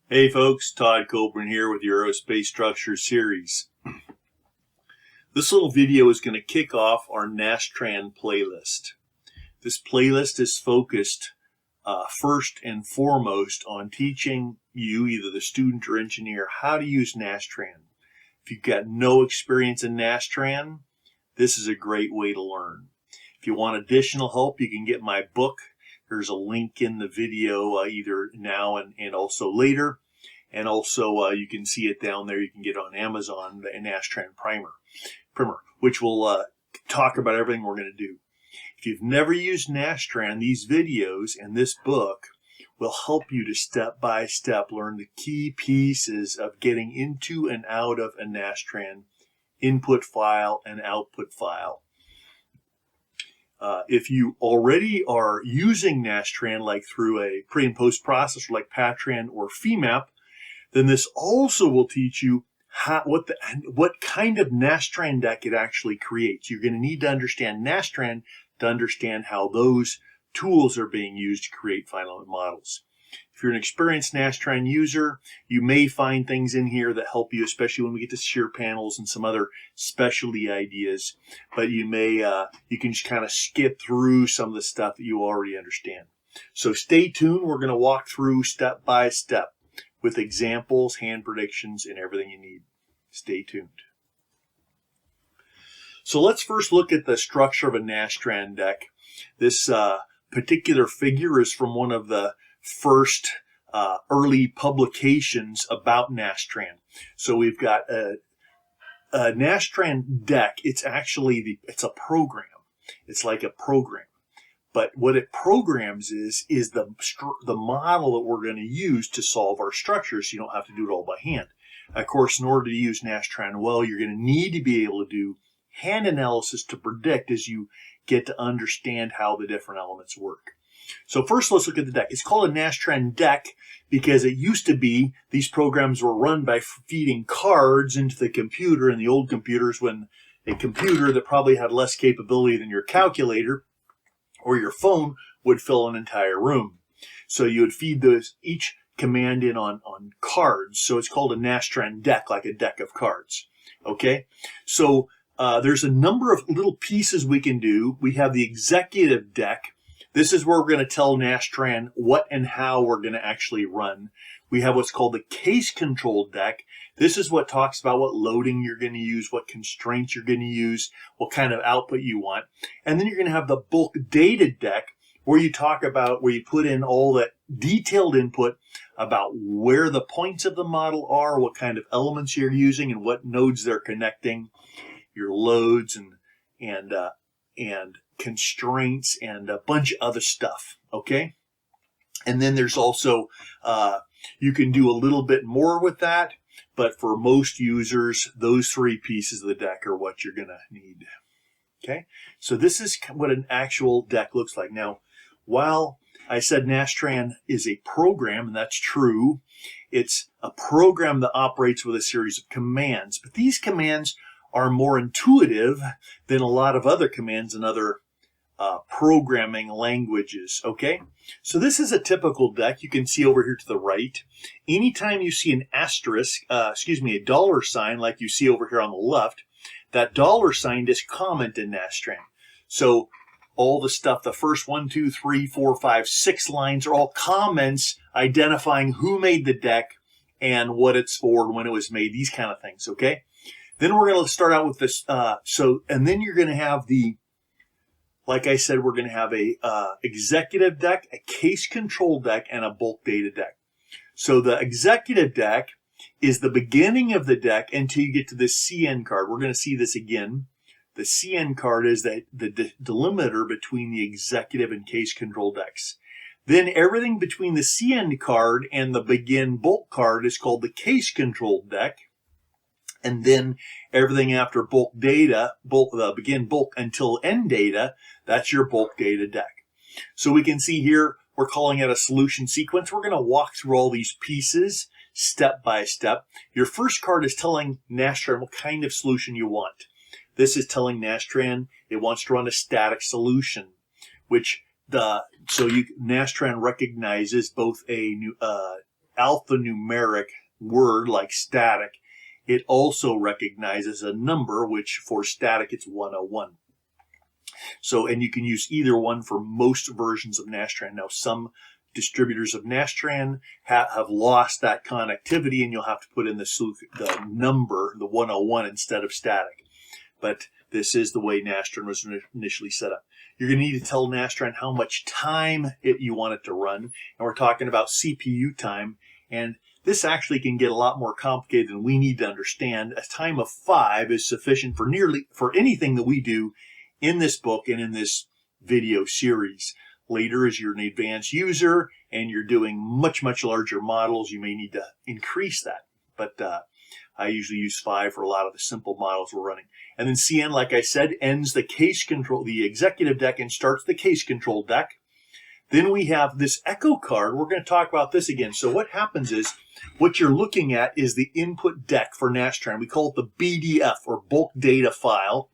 Hey folks, Todd Coburn here with your Aerospace Structures series. This little video is going to kick off our NASTRAN playlist. This playlist is focused first and foremost on teaching you, either the student or engineer, how to use NASTRAN. If you've got no experience in NASTRAN, this is a great way to learn. If you want additional help, you can get my book. There's a link in the video either now and also later. And also you can see it down there. You can get it on Amazon, the NASTRAN primer, which will talk about everything we're going to do. If you've never used NASTRAN, these videos and this book will help you to step-by-step learn the key pieces of getting into and out of a NASTRAN input file and output file. If you already are using NASTRAN, like through a pre and post processor like Patran or FEMAP, then this also will teach you what kind of NASTRAN deck it actually creates. You're going to need to understand NASTRAN to understand how those tools are being used to create finite element models. If you're an experienced NASTRAN user, you may find things in here that help you, especially when we get to CEAR panels and some other specialty ideas. But you can just kind of skip through some of the stuff that you already understand. So stay tuned. We're going to walk through step by step with examples, hand predictions, and everything you need. Stay tuned. So let's first look at the structure of a NASTRAN deck. This particular figure is from one of the first early publications about NASTRAN. So we've got a NASTRAN deck. It's actually it's a program. It's like a program. But what it programs is the model that we're going to use to solve our structures, so you don't have to do it all by hand. Of course, in order to use NASTRAN well, you're going to need to be able to do hand analysis to predict as you get to understand how the different elements work. So first, let's look at the deck. It's called a NASTRAN deck because it used to be these programs were run by feeding cards into the computer. In the old computers, when a computer that probably had less capability than your calculator or your phone would fill an entire room. So you would feed each command in on cards. So it's called a NASTRAN deck, like a deck of cards. Okay? So there's a number of little pieces we can do. We have the executive deck. This is where we're going to tell NASTRAN what and how we're going to actually run. We have what's called the case control deck. This is what talks about what loading you're going to use, what constraints you're going to use, what kind of output you want. And then you're going to have the bulk data deck where you put in all that detailed input about where the points of the model are, what kind of elements you're using, and what nodes they're connecting, your loads and constraints and a bunch of other stuff, okay? And then there's also, you can do a little bit more with that, but for most users, those three pieces of the deck are what you're going to need, okay? So this is what an actual deck looks like. Now, while I said NASTRAN is a program, and that's true, it's a program that operates with a series of commands, but these commands are more intuitive than a lot of other commands in other programming languages, okay? So this is a typical deck. You can see over here to the right. Anytime you see an asterisk, a dollar sign like you see over here on the left, that dollar sign is comment in NASTRAN. So all the stuff, the first 1, 2, 3, 4, 5, 6 lines are all comments identifying who made the deck and what it's for and when it was made, these kind of things, okay? Then we're going to start out with this, and then you're going to have like I said, we're going to have a executive deck, a case control deck, and a bulk data deck. So the executive deck is the beginning of the deck until you get to the CN card. We're going to see this again. The CN card is the delimiter between the executive and case control decks. Then everything between the CN card and the begin bulk card is called the case control deck. And then everything after bulk data, begin bulk until end data, that's your bulk data deck. So we can see here, we're calling it a solution sequence. We're going to walk through all these pieces step by step. Your first card is telling NASTRAN what kind of solution you want. This is telling NASTRAN it wants to run a static solution, which NASTRAN recognizes both a alphanumeric word like static, it also recognizes a number, which for static it's 101. So, and you can use either one for most versions of NASTRAN. Now, some distributors of NASTRAN have lost that connectivity, and you'll have to put in the number, the 101, instead of static. But this is the way NASTRAN was initially set up. You're going to need to tell NASTRAN how much time you want it to run. And we're talking about CPU time. And this actually can get a lot more complicated than we need to understand. A time of 5 is sufficient for anything that we do in this book and in this video series. Later, as you're an advanced user and you're doing much, much larger models, you may need to increase that. But I usually use 5 for a lot of the simple models we're running. And then CN, like I said, ends the case control, the executive deck, and starts the case control deck. Then we have this echo card. We're going to talk about this again. So what happens is, what you're looking at is the input deck for NASTRAN. We call it the BDF, or bulk data file,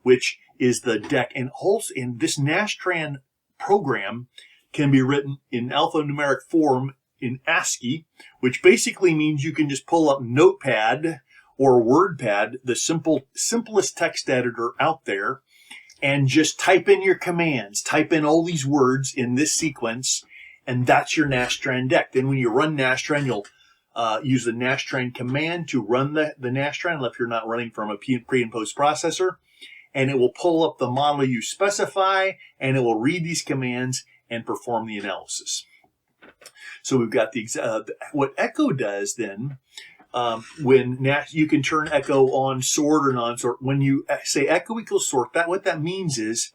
which is the deck. And also, in this NASTRAN program can be written in alphanumeric form in ASCII, which basically means you can just pull up Notepad or WordPad, the simplest text editor out there, and just type in your commands. Type in all these words in this sequence, and that's your NASTRAN deck. Then when you run NASTRAN, you'll use the NASTRAN command to run the NASTRAN if you're not running from a pre and post processor. And it will pull up the model you specify, and it will read these commands and perform the analysis. So we've got what echo does then, when you can turn echo on sort or non-sort. When you say echo equals sort, what that means is,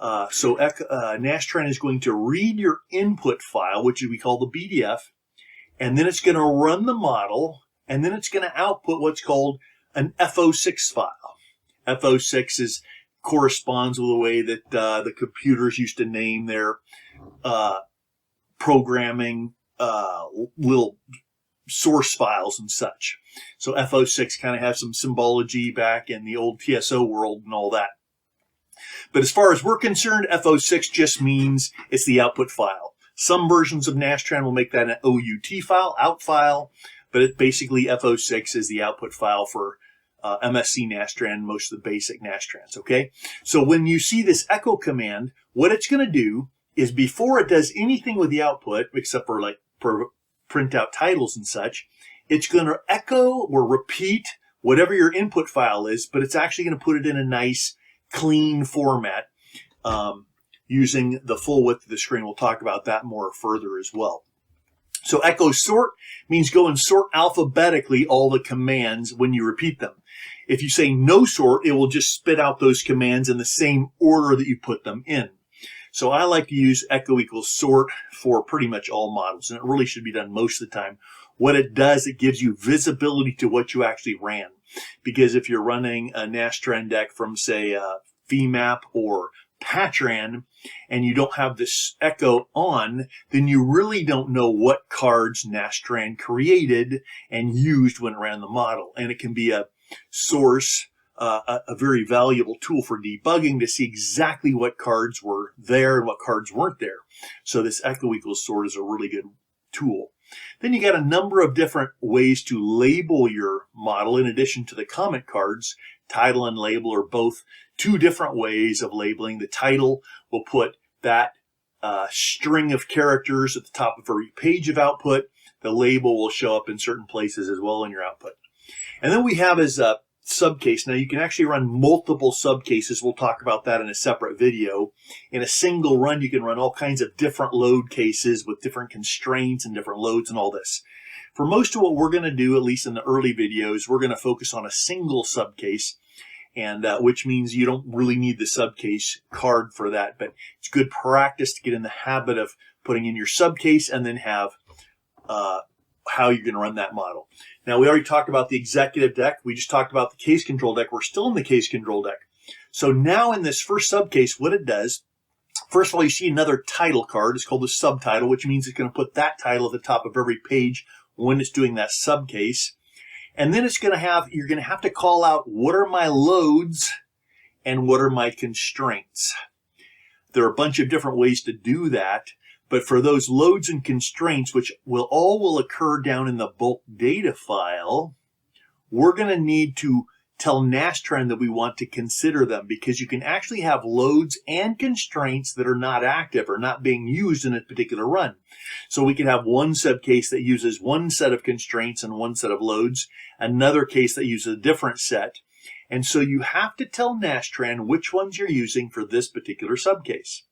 NASTRAN is going to read your input file, which we call the BDF, and then it's going to run the model, and then it's going to output what's called an F06 file. F06 corresponds with the way that the computers used to name their programming little source files and such. So F06 kind of has some symbology back in the old TSO world and all that. But as far as we're concerned, F06 just means it's the output file. Some versions of NASTRAN will make that an OUT file, out file, but basically F06 is the output file for MSC NASTRAN, most of the basic NASTRANs, okay? So when you see this echo command, what it's going to do is, before it does anything with the output, except for like print out titles and such, it's going to echo or repeat whatever your input file is, but it's actually going to put it in a nice, clean format using the full width of the screen. We'll talk about that more further as well. So echo sort means go and sort alphabetically all the commands when you repeat them. If you say no sort, it will just spit out those commands in the same order that you put them in. So I like to use echo equals sort for pretty much all models, and it really should be done most of the time. What it does, it gives you visibility to what you actually ran. Because if you're running a NASTRAN deck from, say, FEMAP or Patran, and you don't have this echo on, then you really don't know what cards NASTRAN created and used when it ran the model. And it can be a source, a very valuable tool for debugging to see exactly what cards were there and what cards weren't there. So this echo equals sort is a really good tool. Then you got a number of different ways to label your model in addition to the comment cards. Title and label are both two different ways of labeling. The title will put that string of characters at the top of every page of output. The label will show up in certain places as well in your output. And then we have as a subcase. Now you can actually run multiple subcases. We'll talk about that in a separate video. In a single run, you can run all kinds of different load cases with different constraints and different loads and all this. For most of what we're going to do, at least in the early videos, we're going to focus on a single subcase, and which means you don't really need the subcase card for that, but it's good practice to get in the habit of putting in your subcase and then have how you're going to run that model. Now, we already talked about the executive deck. We just talked about the case control deck. We're still in the case control deck. So now in this first subcase, what it does, first of all, you see another title card. It's called the subtitle, which means it's going to put that title at the top of every page when it's doing that subcase. And then it's going to have, you're going to have to call out what are my loads and what are my constraints. There are a bunch of different ways to do that, But for those loads and constraints, which will occur down in the bulk data file, we're going to need to tell NASTRAN that we want to consider them, because you can actually have loads and constraints that are not active or not being used in a particular run. So we can have one subcase that uses one set of constraints and one set of loads, another case that uses a different set. And so you have to tell NASTRAN which ones you're using for this particular subcase.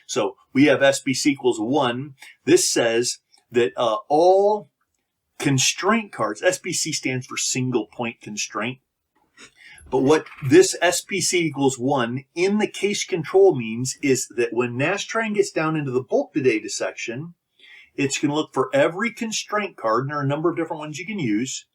So we have SBC equals 1. This says that all constraint cards, SBC stands for single point constraint. But what this SPC equals 1 in the case control means is that when NASTRAN gets down into the bulk data section, it's going to look for every constraint card, and there are a number of different ones you can use.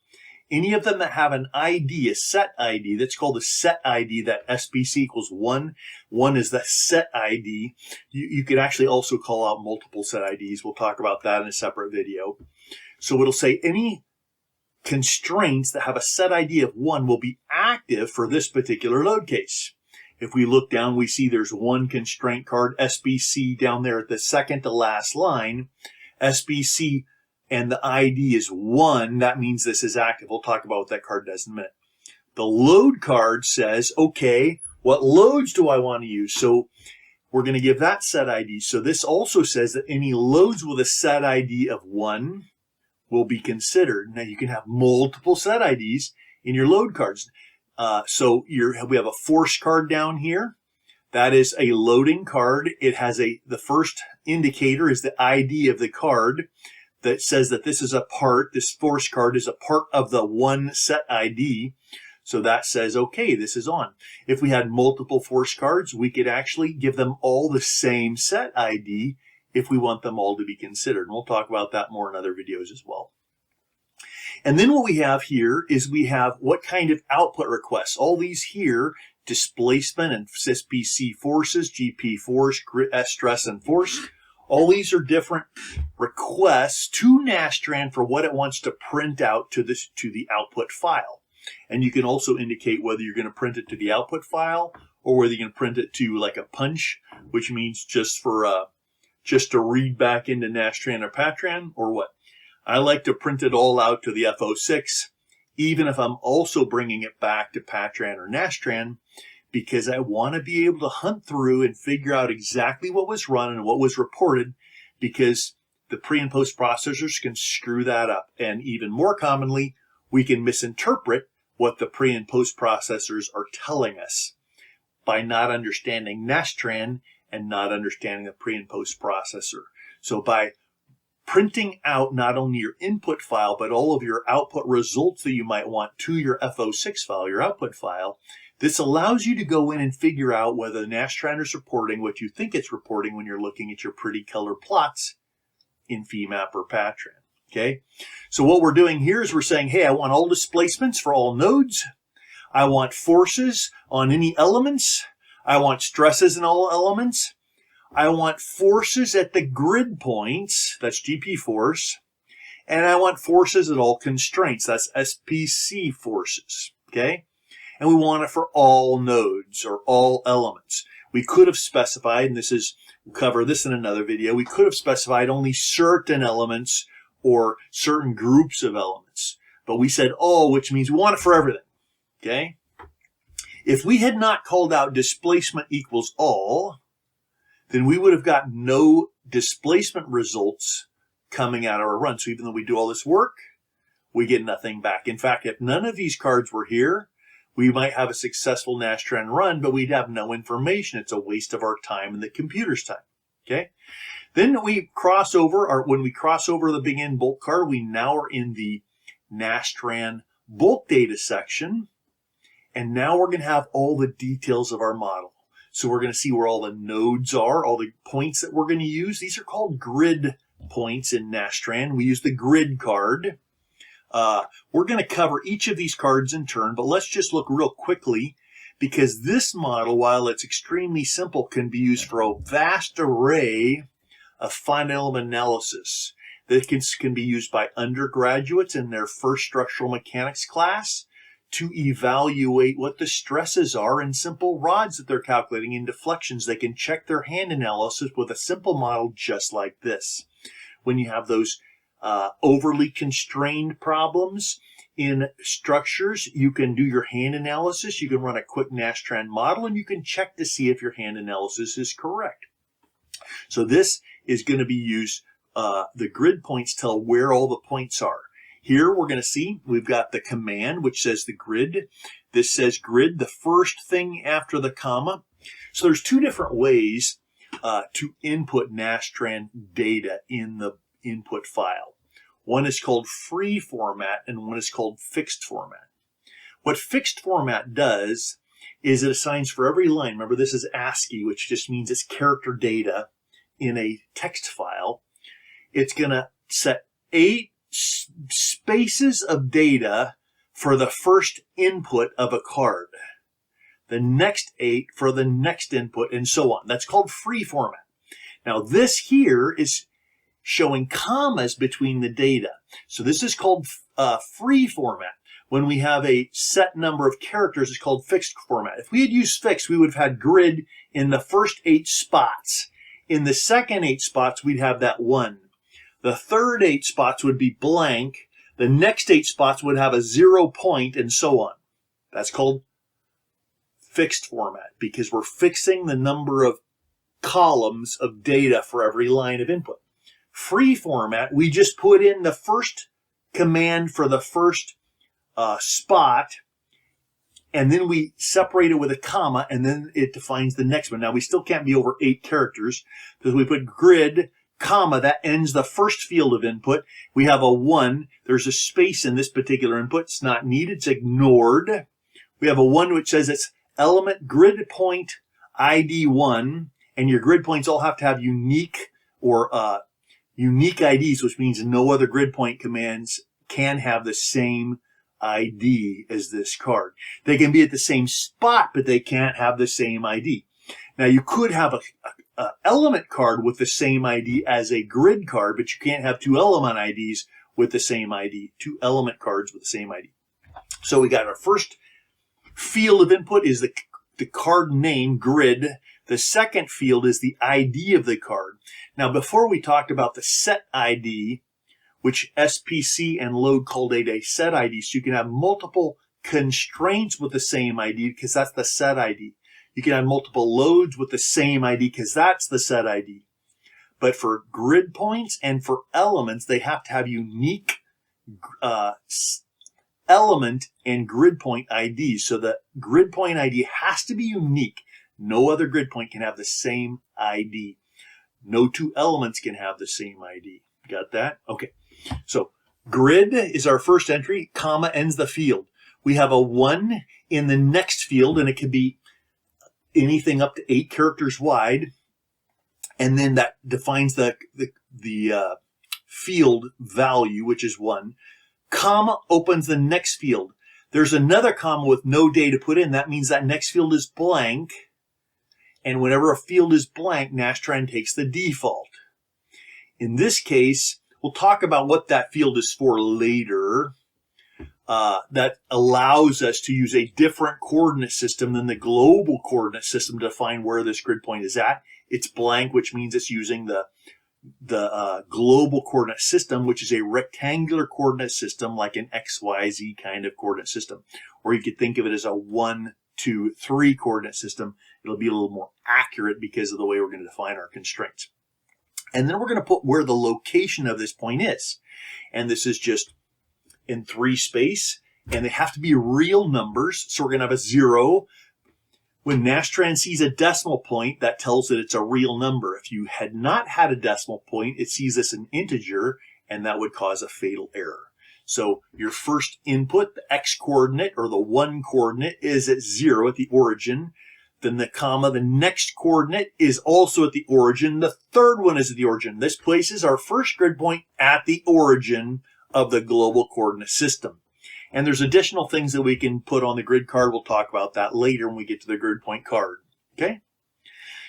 Any of them that have an ID, a set ID, that's called a set ID, that SPC equals 1. 1 is the set ID. You could actually also call out multiple set IDs. We'll talk about that in a separate video. So it'll say any constraints that have a set ID of 1 will be active for this particular load case. If we look down, we see there's one constraint card, SBC, down there at the second to last line. SBC and the ID is 1. That means this is active. We'll talk about what that card does in a minute. The load card says, okay, what loads do I want to use? So we're going to give that set ID. So this also says that any loads with a set ID of 1 will be considered. Now you can have multiple set IDs in your load cards. We have a force card down here. That is a loading card. It has the first indicator is the ID of the card that says that this is a part, this force card is a part of the one set ID. So that says, okay, this is on. If we had multiple force cards, we could actually give them all the same set ID if we want them all to be considered. And we'll talk about that more in other videos as well. And then what we have here is we have what kind of output requests. All these here, displacement and SPC forces, GP force, stress and force. All these are different requests to NASTRAN for what it wants to print out to the output file. And you can also indicate whether you're going to print it to the output file or whether you're going to print it to like a punch, which means just to read back into NASTRAN or PATRAN, or what. I like to print it all out to the F06, even if I'm also bringing it back to PATRAN or NASTRAN, because I want to be able to hunt through and figure out exactly what was run and what was reported, because the pre and post processors can screw that up. And even more commonly, we can misinterpret what the pre and post processors are telling us by not understanding NASTRAN and not understanding the pre and post processor. So by printing out not only your input file, but all of your output results that you might want to your F06 file, your output file, this allows you to go in and figure out whether NASTRAN is reporting what you think it's reporting when you're looking at your pretty color plots in FEMAP or PATRAN. Okay, so what we're doing here is we're saying, hey, I want all displacements for all nodes. I want forces on any elements. I want stresses in all elements. I want forces at the grid points, that's GP force. And I want forces at all constraints, that's SPC forces, okay? And we want it for all nodes or all elements. We could have specified, and we'll cover this in another video, we could have specified only certain elements or certain groups of elements. But we said all, which means we want it for everything, okay? If we had not called out displacement equals all, then we would have got no displacement results coming out of our run. So even though we do all this work, we get nothing back. In fact, if none of these cards were here, we might have a successful NASTRAN run, but we'd have no information. It's a waste of our time and the computer's time, okay? Then we cross over, or when we cross over the big N bulk card, we now are in the NASTRAN bulk data section. And now we're going to have all the details of our model. So we're going to see where all the nodes are, all the points that we're going to use. These are called grid points in NASTRAN. We use the grid card. We're going to cover each of these cards in turn, but let's just look real quickly, because this model, while it's extremely simple, can be used for a vast array of finite element analysis that can be used by undergraduates in their first structural mechanics class, to evaluate what the stresses are in simple rods that they're calculating in deflections. They can check their hand analysis with a simple model just like this. When you have those overly constrained problems in structures, you can do your hand analysis. You can run a quick NASTRAN model, and you can check to see if your hand analysis is correct. So this is going to be used, the grid points tell where all the points are. Here we're going to see we've got the command, which says the grid. This says grid, the first thing after the comma. So there's two different ways to input NASTRAN data in the input file. One is called free format and one is called fixed format. What fixed format does is it assigns for every line, remember this is ASCII, which just means it's character data in a text file. It's going to set 8 spaces of data for the first input of a card, the next 8 for the next input, and so on. That's called free format. Now this here is showing commas between the data. So this is called free format. When we have a set number of characters, it's called fixed format. If we had used fixed, we would have had grid in the first 8 spots. In the second 8 spots, we'd have that 1. The third 8 spots would be blank. The next 8 spots would have a 0 point, and so on. That's called fixed format because we're fixing the number of columns of data for every line of input. Free format, we just put in the first command for the first spot, and then we separate it with a comma, and then it defines the next one. Now, we still can't be over 8 characters because we put grid, comma, that ends the first field of input. We have a 1. There's a space in this particular input. It's not needed. It's ignored. We have a 1 which says it's element grid point ID 1, and your grid points all have to have unique or unique IDs, which means no other grid point commands can have the same ID as this card. They can be at the same spot, but they can't have the same ID. Now, you could have a element card with the same ID as a grid card, but you can't have 2 element IDs with the same ID, 2 element cards with the same ID. So we got our first field of input is the card name, grid. The second field is the ID of the card. Now, before we talked about the set ID, which SPC and load called a set ID, so you can have multiple constraints with the same ID because that's the set ID. You can have multiple loads with the same ID because that's the set ID. But for grid points and for elements, they have to have unique element and grid point IDs. So the grid point ID has to be unique. No other grid point can have the same ID. No 2 elements can have the same ID. Got that? Okay. So grid is our first entry, comma ends the field. We have a 1 in the next field, and it could be anything up to 8 characters wide. And then that defines the field value, which is 1. Comma opens the next field. There's another comma with no data put in. That means that next field is blank. And whenever a field is blank, NASTRAN takes the default. In this case, we'll talk about what that field is for later. That allows us to use a different coordinate system than the global coordinate system to define where this grid point is at. It's blank, which means it's using the global coordinate system, which is a rectangular coordinate system like an XYZ kind of coordinate system. Or you could think of it as a 1, 2, 3 coordinate system. It'll be a little more accurate because of the way we're going to define our constraints. And then we're going to put where the location of this point is. And this is just in 3 space, and they have to be real numbers. So we're going to have a 0. When NASTRAN sees a decimal point, that tells it it's a real number. If you had not had a decimal point, it sees this an integer, and that would cause a fatal error. So your first input, the x coordinate or the 1 coordinate, is at 0 at the origin. Then the comma, the next coordinate is also at the origin. The third one is at the origin. This places our first grid point at the origin of the global coordinate system. And there's additional things that we can put on the grid card. We'll talk about that later when we get to the grid point card. Okay?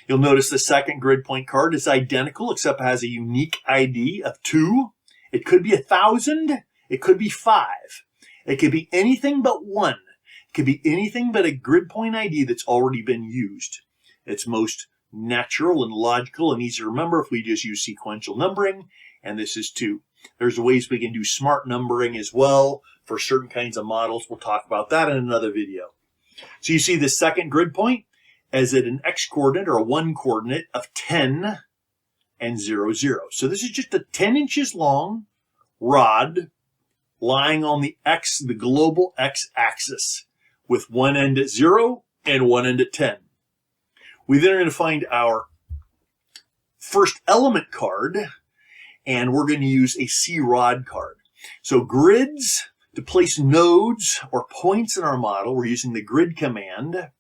You'll notice the second grid point card is identical, except it has a unique ID of 2. It could be 1,000. It could be 5. It could be anything but 1. Could be anything but a grid point ID that's already been used. It's most natural and logical and easy to remember if we just use sequential numbering, and this is 2. There's ways we can do smart numbering as well for certain kinds of models. We'll talk about that in another video. So you see the second grid point as at an x coordinate or a 1 coordinate of 10 and 0, 0. So this is just a 10 inches long rod lying on the global x-axis with one end at 0 and one end at 10. We then are going to find our first element card, and we're going to use a CROD card. So grids, to place nodes or points in our model, we're using the grid command.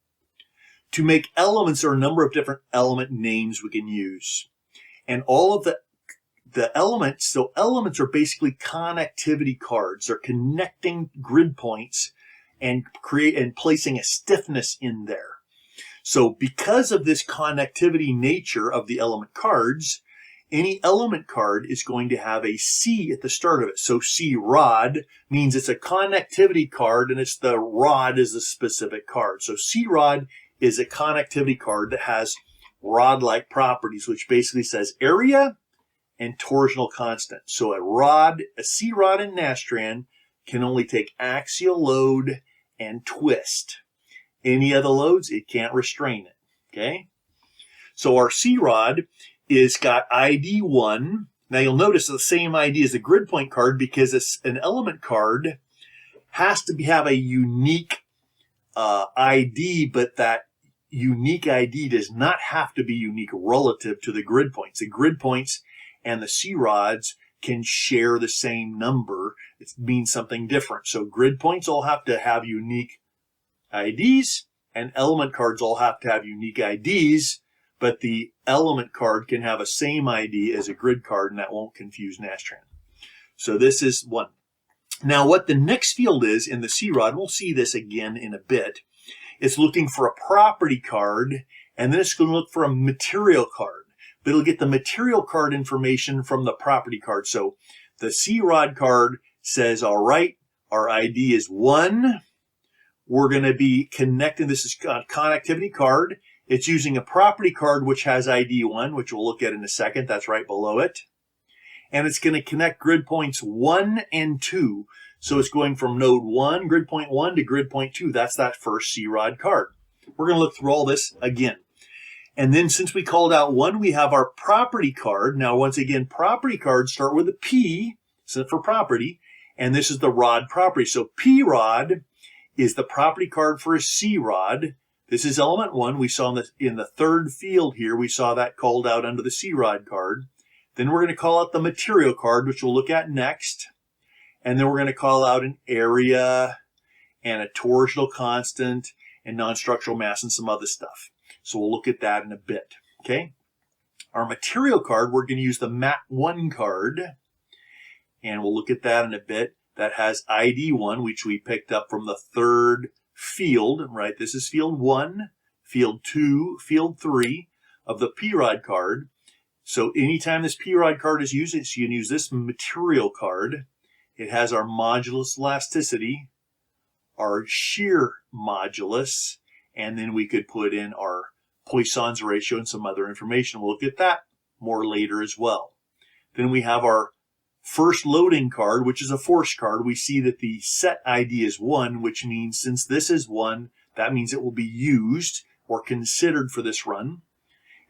To make elements, there are a number of different element names we can use. And all of the elements, so elements are basically connectivity cards. They're connecting grid points and placing a stiffness in there. So because of this connectivity nature of the element cards, any element card is going to have a C at the start of it. So CROD means it's a connectivity card, and it's the rod is the specific card. So CROD is a connectivity card that has rod-like properties, which basically says area and torsional constant. So a CROD in NASTRAN can only take axial load and twist. Any other loads, it can't restrain it, okay? So our CROD is got ID 1. Now you'll notice the same ID as the grid point card because it's an element card has to have a unique ID, but that unique ID does not have to be unique relative to the grid points. The grid points and the CRODs can share the same number. It means something different. So grid points all have to have unique IDs, and element cards all have to have unique IDs, but the element card can have a same ID as a grid card, and that won't confuse NASTRAN. So this is 1. Now what the next field is in the CROD, we'll see this again in a bit, it's looking for a property card, and then it's going to look for a material card. But it'll get the material card information from the property card. So the CROD card says, all right, our ID is 1. We're going to be connecting, this is a connectivity card. It's using a property card which has ID 1, which we'll look at in a second. That's right below it. And it's going to connect grid points 1 and 2. So it's going from node 1, grid point 1, to grid point 2. That's that first CROD card. We're going to look through all this again. And then since we called out 1, we have our property card. Now, once again, property cards start with a P, so for property, and this is the rod property. So PROD is the property card for a CROD. This is element 1. We saw in the third field here, we saw that called out under the CROD card. Then we're going to call out the material card, which we'll look at next. And then we're going to call out an area and a torsional constant and non-structural mass and some other stuff. So we'll look at that in a bit, okay? Our material card, we're going to use the MAT1 card, and we'll look at that in a bit. That has ID 1, which we picked up from the third field, right? This is field 1, field 2, field 3 of the PROD card. So anytime this PROD card is used, so you can use this material card. It has our modulus elasticity, our shear modulus, and then we could put in our Poisson's ratio and some other information. We'll look at that more later as well. Then we have our first loading card, which is a force card. We see that the set ID is 1, which means since this is 1, that means it will be used or considered for this run.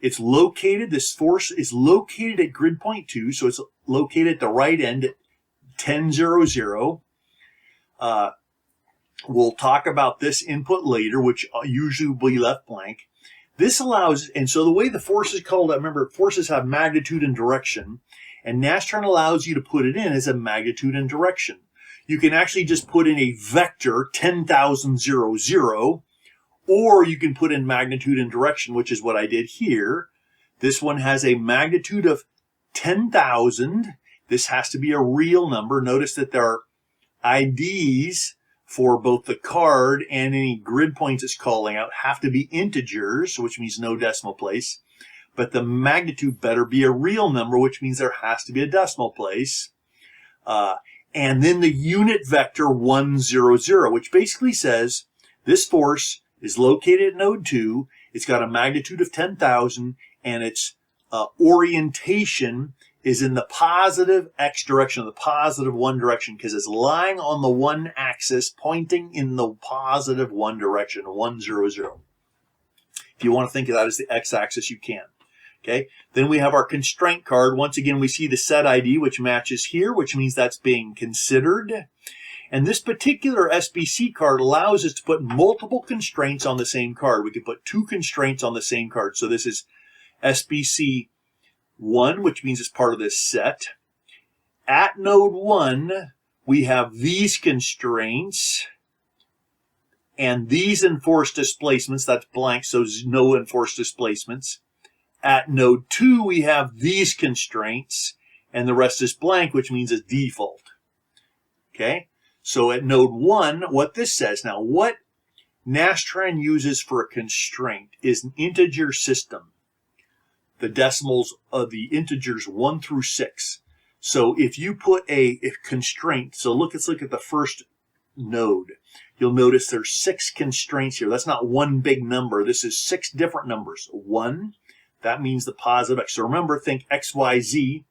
It's located, this force is located at grid point 2, so it's located at the right end at 10, 0, 0. We'll talk about this input later, which usually will be left blank. This allows, and so the way the force is called, remember, forces have magnitude and direction, and NASTRAN allows you to put it in as a magnitude and direction. You can actually just put in a vector, 10,000, 0, 0, or you can put in magnitude and direction, which is what I did here. This one has a magnitude of 10,000. This has to be a real number. Notice that there are IDs for both the card and any grid points it's calling out have to be integers, which means no decimal place. But the magnitude better be a real number, which means there has to be a decimal place. And then the unit vector 1, 0, 0, which basically says This force is located at node 2. It's got a magnitude of 10,000, and its orientation is in the positive x direction, the positive 1 direction, because it's lying on the 1 axis, pointing in the positive 1 direction, 1, 0, 0. If you want to think of that as the x-axis, you can. Okay. Then we have our constraint card. Once again, we see the set ID, which matches here, which means that's being considered. And this particular SBC card allows us to put multiple constraints on the same card. We can put 2 constraints on the same card. So this is SBC 1, which means it's part of this set. At node 1, we have these constraints and these enforced displacements. That's blank, so no enforced displacements. At node 2, we have these constraints, and the rest is blank, which means it's default. Okay? So at node 1, what this says, now what NASTRAN uses for a constraint is an integer system. The decimals of the integers 1 through 6. So if you put a constraint, so let's look at the first node. You'll notice there's 6 constraints here. That's not one big number. This is 6 different numbers. 1, that means the positive x. So remember, think x, y, z.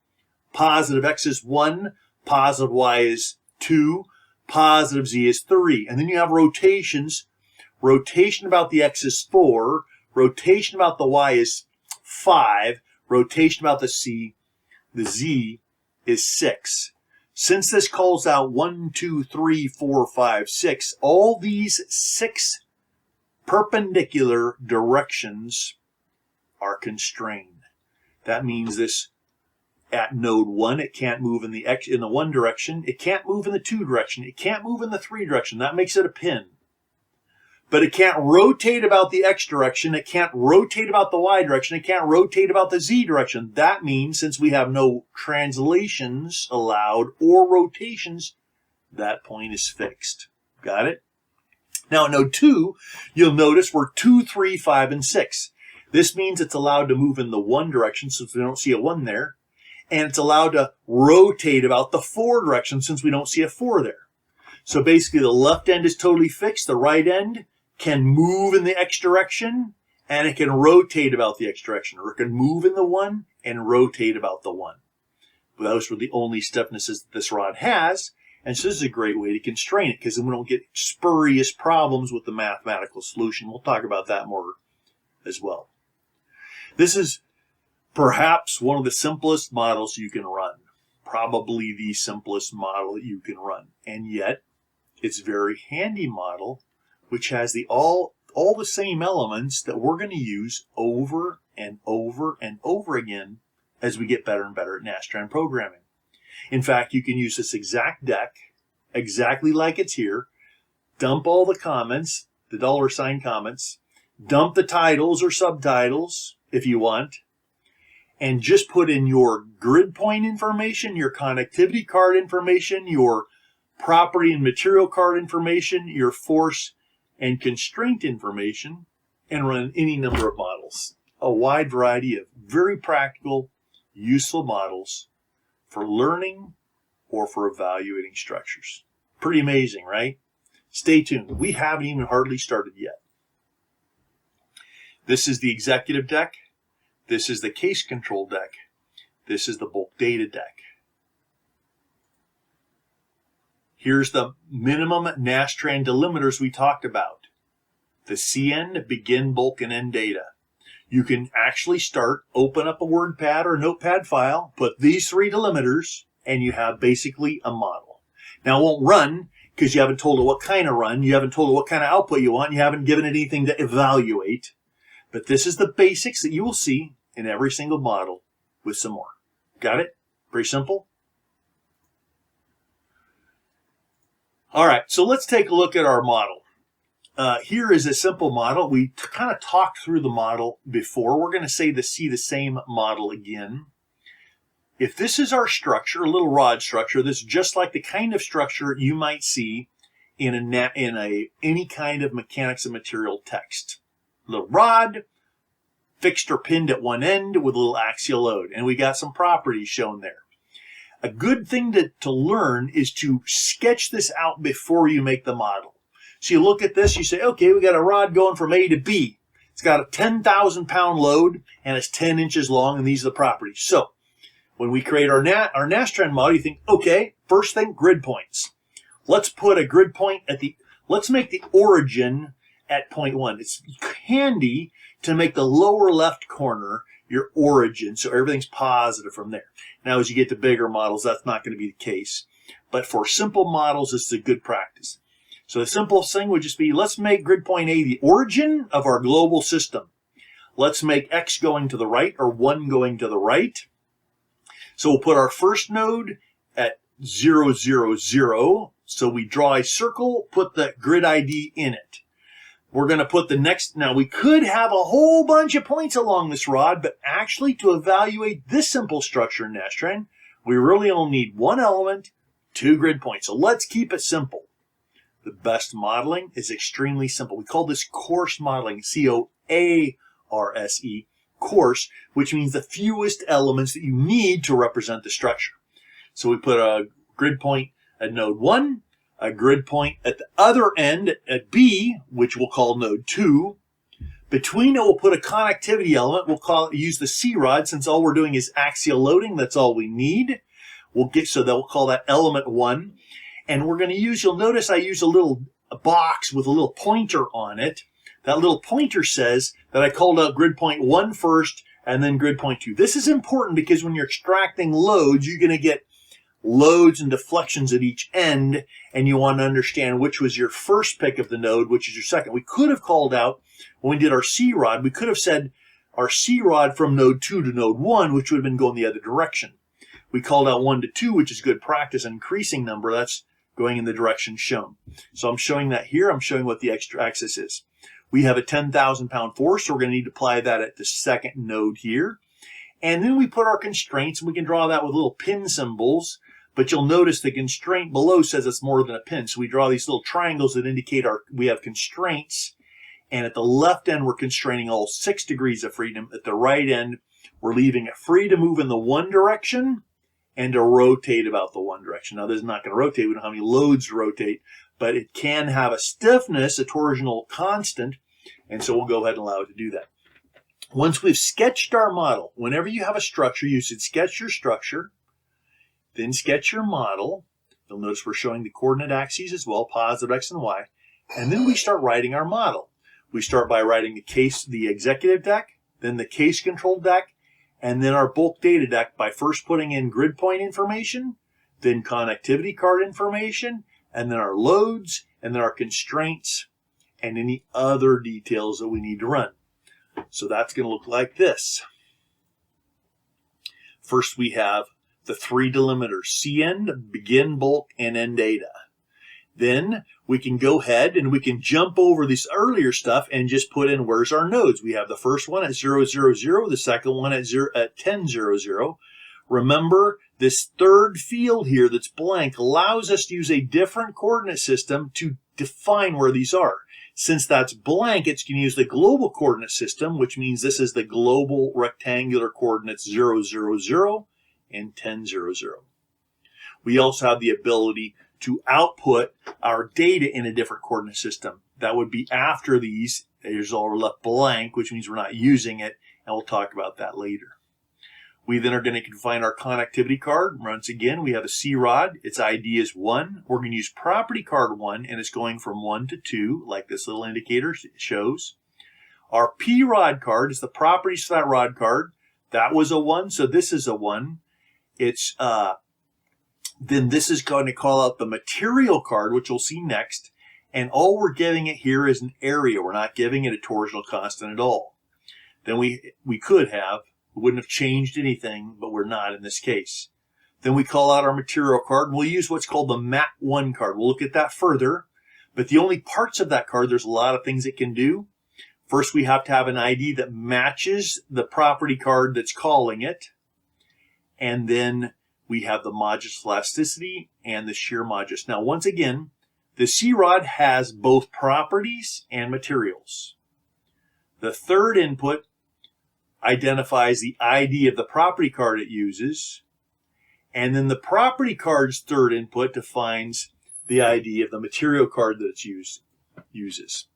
Positive x is 1, positive y is 2, positive z is 3. And then you have rotations. Rotation about the x is 4. Rotation about the y is 5. Rotation about the z is 6. Since this calls out 1, 2, 3, 4, 5, 6, all these 6 perpendicular directions are constrained. That means this at node 1, it can't move in the 1 direction. It can't move in the 2 direction. It can't move in the 3 direction. That makes it a pin. But it can't rotate about the x direction. It can't rotate about the y direction. It can't rotate about the z direction. That means, since we have no translations allowed or rotations, that point is fixed. Got it? Now at node 2, you'll notice we're 2, 3, 5, and 6. This means it's allowed to move in the 1 direction, since we don't see a 1 there. And it's allowed to rotate about the 4 direction, since we don't see a 4 there. So basically the left end is totally fixed. The right end can move in the x direction, and it can rotate about the x direction. Or it can move in the 1 and rotate about the 1. But those were the only stiffnesses that this rod has. And so this is a great way to constrain it, because then we don't get spurious problems with the mathematical solution. We'll talk about that more as well. This is perhaps one of the simplest models you can run. Probably the simplest model that you can run. And yet, it's a very handy model, which has all the same elements that we're going to use over and over and over again as we get better and better at NASTRAN programming. In fact, you can use this exact deck, exactly like it's here, dump all the comments, the $sign comments, dump the titles or subtitles if you want, and just put in your grid point information, your connectivity card information, your property and material card information, your force and constraint information, and run any number of models. A wide variety of very practical, useful models for learning or for evaluating structures. Pretty amazing, right? Stay tuned. We haven't even hardly started yet. This is the executive deck. This is the case control deck. This is the bulk data deck. Here's the minimum NASTRAN delimiters we talked about. The CEND, begin, bulk, and end data. You can actually open up a WordPad or a Notepad file, put these 3 delimiters, and you have basically a model. Now it won't run because you haven't told it what kind of run, you haven't told it what kind of output you want, you haven't given it anything to evaluate. But this is the basics that you will see in every single model with some more. Got it? Pretty simple. All right, so let's take a look at our model. Here is a simple model. We kind of talked through the model before. We're going to see the same model again. If this is our structure, a little rod structure, this is just like the kind of structure you might see in any kind of mechanics of material text. Little rod, fixed or pinned at one end with a little axial load. And we got some properties shown there. A good thing to learn is to sketch this out before you make the model. So you look at this, you say, okay, we got a rod going from A to B. It's got a 10,000 pound load and it's 10 inches long, and these are the properties. So when we create our NASTRAN model, you think, okay, first thing, grid points. Let's put a grid point let's make the origin at point 1. It's handy to make the lower left corner your origin, so everything's positive from there. Now, as you get to bigger models, that's not going to be the case. But for simple models, this is a good practice. So the simplest thing would just be, let's make grid point A the origin of our global system. Let's make X going to the right, or 1 going to the right. So we'll put our first node at 0, 0, 0. So we draw a circle, put the grid ID in it. We're going to put the next, now we could have a whole bunch of points along this rod, but actually to evaluate this simple structure in NASTRAN, we really only need 1 element, 2 grid points. So let's keep it simple. The best modeling is extremely simple. We call this coarse modeling, C-O-A-R-S-E, coarse, which means the fewest elements that you need to represent the structure. So we put a grid point at node 1, a grid point at the other end at B, which we'll call node 2. Between it, we'll put a connectivity element. We'll use the CROD, since all we're doing is axial loading. That's all we need. We'll call that element 1. And we're going to use, you'll notice I use a box with a little pointer on it. That little pointer says that I called out grid point 1 first and then grid point 2. This is important because when you're extracting loads, you're going to get loads and deflections at each end, and you want to understand which was your first pick of the node, which is your second. We could have called out, when we did our CROD, we could have said our CROD from node 2 to node 1, which would have been going the other direction. We called out 1 to 2, which is good practice, increasing number, that's going in the direction shown. So I'm showing that here. I'm showing what the x-axis is. We have a 10,000 pound force, so we're going to need to apply that at the second node here. And then we put our constraints, and we can draw that with little pin symbols. But you'll notice the constraint below says it's more than a pin. So we draw these little triangles that indicate we have constraints. And at the left end, we're constraining all 6 degrees of freedom. At the right end, we're leaving it free to move in the one direction and to rotate about the one direction. Now, this is not going to rotate. We don't have any loads to rotate, but it can have a stiffness, a torsional constant, and so we'll go ahead and allow it to do that. Once we've sketched our model, whenever you have a structure, you should sketch your structure, then sketch your model. You'll notice we're showing the coordinate axes as well, positive X and Y, and then we start writing our model. We start by writing the executive deck, then the case control deck, and then our bulk data deck by first putting in grid point information, then connectivity card information, and then our loads, and then our constraints, and any other details that we need to run. So that's going to look like this. First, we have the 3 delimiters, CEND, begin, bulk, and ENDDATA. Then we can go ahead and we can jump over this earlier stuff and just put in where's our nodes. We have the first one at 0, 0, 0, the second one at 10, 0, 0. Remember, this third field here that's blank allows us to use a different coordinate system to define where these are. Since that's blank, it's going to use the global coordinate system, which means this is the global rectangular coordinates 0, 0, 0 and 10, 0, 0. We also have the ability to output our data in a different coordinate system. That would be after these. There's all left blank, which means we're not using it, and we'll talk about that later. We then are going to define our connectivity card. Once again, we have a CROD. Its ID is 1. We're going to use property card 1, and it's going from 1 to 2, like this little indicator shows. Our PROD card is the properties for that rod card. That was a 1, so this is a 1. It's then this is going to call out the material card, which we'll see next. And all we're giving it here is an area. We're not giving it a torsional constant at all. Then we could have. We wouldn't have changed anything, but we're not in this case. Then we call out our material card. We'll use what's called the MAT1 card. We'll look at that further. But the only parts of that card, there's a lot of things it can do. First, we have to have an ID that matches the property card that's calling it. And then we have the modulus elasticity and the shear modulus. Now, once again, the CROD has both properties and materials. The third input identifies the ID of the property card it uses, and then the property card's third input defines the ID of the material card that it's used. uses.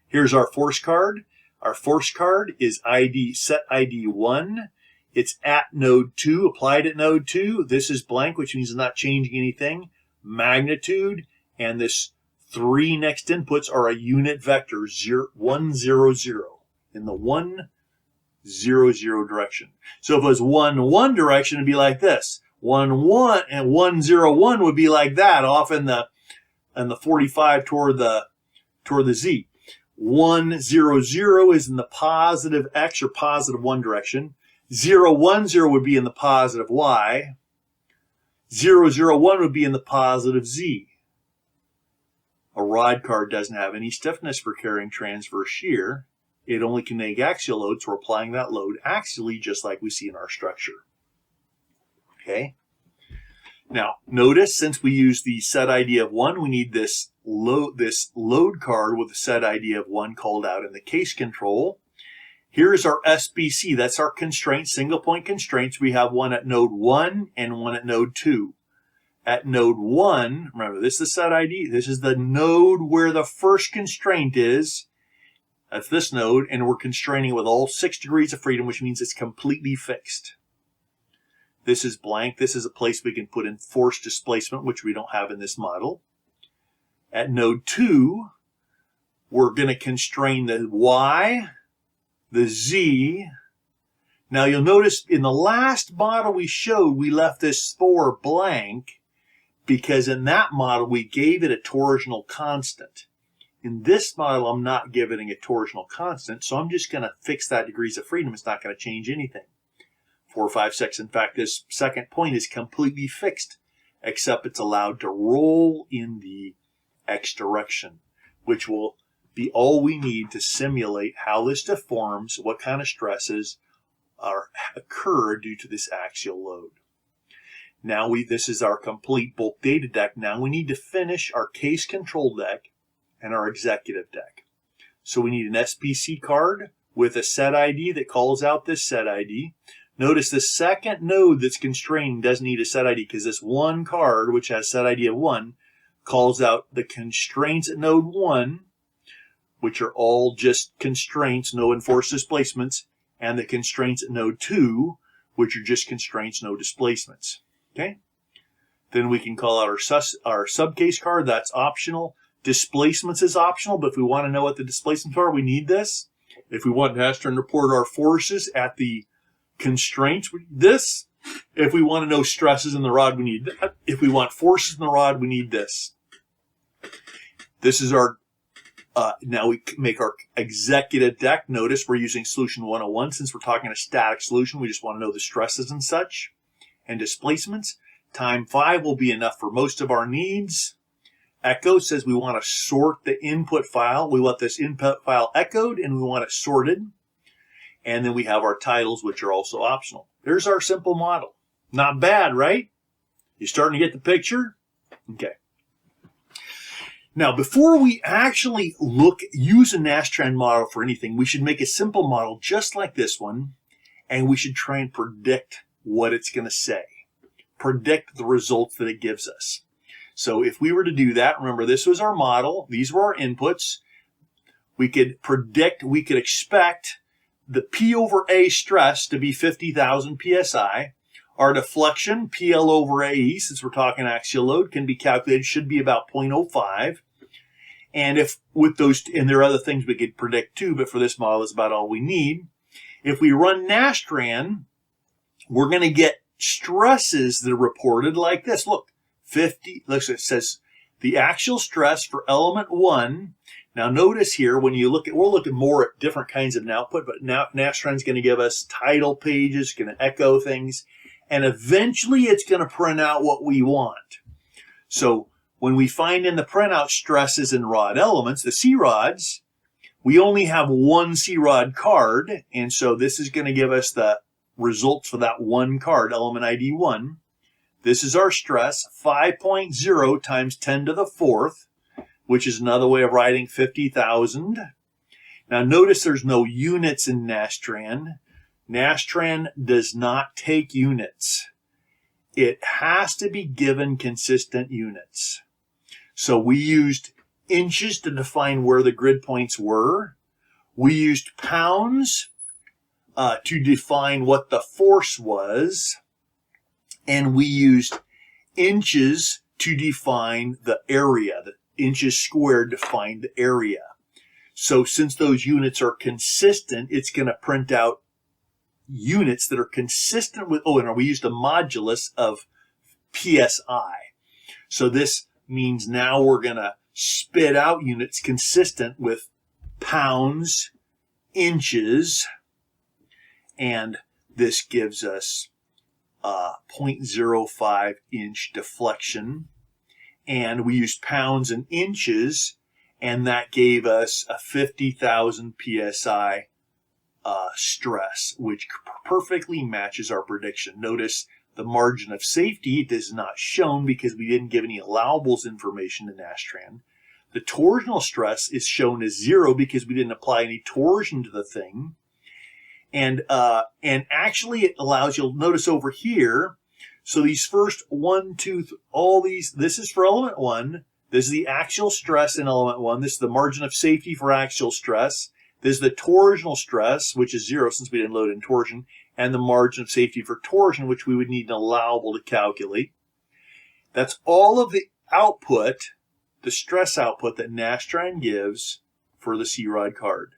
Here's our force card. Our force card is set ID 1. It's at node 2, applied at node 2. This is blank, which means it's not changing anything. Magnitude, and this 3 next inputs are a unit vector, 1, 0, 0, in the 1, 0, 0 direction. So if it was 1, 1 direction, it'd be like this. 1, 1, and 1, 0, 1 would be like that, off in the 45 toward the Z. 1, 0, 0 is in the positive X or positive 1 direction. 0, 1, 0 would be in the positive Y. 0, 0, 1 would be in the positive Z. A rod card doesn't have any stiffness for carrying transverse shear. It only can make axial load, so we're applying that load axially, just like we see in our structure. Okay. Now, notice since we use the set ID of 1, we need this load card with the set ID of 1 called out in the case control. Here's our SBC. That's our constraint, single point constraints. We have one at node 1 and one at node 2. At node 1, remember, this is the set ID. This is the node where the first constraint is. That's this node, and we're constraining with all 6 degrees of freedom, which means it's completely fixed. This is blank. This is a place we can put in force displacement, which we don't have in this model. At node 2, we're going to constrain the Y, the Z. Now you'll notice in the last model we showed, we left this 4 blank because in that model we gave it a torsional constant. In this model, I'm not giving a torsional constant, so I'm just going to fix that degrees of freedom. It's not going to change anything. 4, 5, 6. In fact, this second point is completely fixed, except it's allowed to roll in the X direction, which will be all we need to simulate how this deforms, what kind of stresses occur due to this axial load. Now this is our complete bulk data deck. Now we need to finish our case control deck and our executive deck. So we need an SPC card with a set ID that calls out this set ID. Notice the second node that's constraining doesn't need a set ID because this one card, which has set ID of 1, calls out the constraints at node 1, which are all just constraints, no enforced displacements, and the constraints at node 2, which are just constraints, no displacements. Okay? Then we can call out our subcase card. That's optional. Displacements is optional, but if we want to know what the displacements are, we need this. If we want NASTRAN to report our forces at the constraints, we need this. If we want to know stresses in the rod, we need that. If we want forces in the rod, we need this. This is our, now we make our executive deck. Notice we're using solution 101. Since we're talking a static solution, we just want to know the stresses and such and displacements. Time 5 will be enough for most of our needs. Echo says we want to sort the input file. We want this input file echoed and we want it sorted. And then we have our titles, which are also optional. There's our simple model. Not bad, right? You starting to get the picture? Okay. Now, before we actually use a NASTRAN model for anything, we should make a simple model just like this one, and we should try and predict what it's going to say. Predict the results that it gives us. So if we were to do that, remember this was our model, these were our inputs. We could predict, we could expect the P over A stress to be 50,000 PSI. Our deflection, PL over AE, since we're talking axial load, can be calculated, should be about 0.05. And if with those, and there are other things we could predict too, but for this model, it's about all we need. If we run NASTRAN, we're going to get stresses that are reported like this. Look, 50, look, it says the axial stress for element 1. Now notice here, when you look at, we'll look at more at different kinds of output, but now NASTRAN's going to give us title pages, going to echo things, and eventually it's going to print out what we want. So when we find in the printout stresses in rod elements, the CRODs, we only have one CROD card, and so this is going to give us the results for that one card, element ID 1. This is our stress, 5.0 times 10 to the 4th, which is another way of writing 50,000. Now notice there's no units in NASTRAN. NASTRAN does not take units. It has to be given consistent units. So we used inches to define where the grid points were. We used pounds to define what the force was. And we used inches to define the area. The inches squared defined the area. So since those units are consistent, it's going to print out units that are consistent with, and we used a modulus of PSI. So this means now we're going to spit out units consistent with pounds, inches, and this gives us 0.05 inch deflection. And we used pounds and inches, and that gave us a 50,000 PSI stress, which perfectly matches our prediction. Notice the margin of safety is not shown because we didn't give any allowables information to NASTRAN. The torsional stress is shown as 0 because we didn't apply any torsion to the thing. And actually it allows, you'll notice over here, so these first 1, 2, all these, this is for element 1. This is the axial stress in element 1. This is the margin of safety for axial stress. This is the torsional stress, which is 0 since we didn't load in torsion, and the margin of safety for torsion, which we would need an allowable to calculate. That's all of the output, the stress output that NASTRAN gives for the CROD card.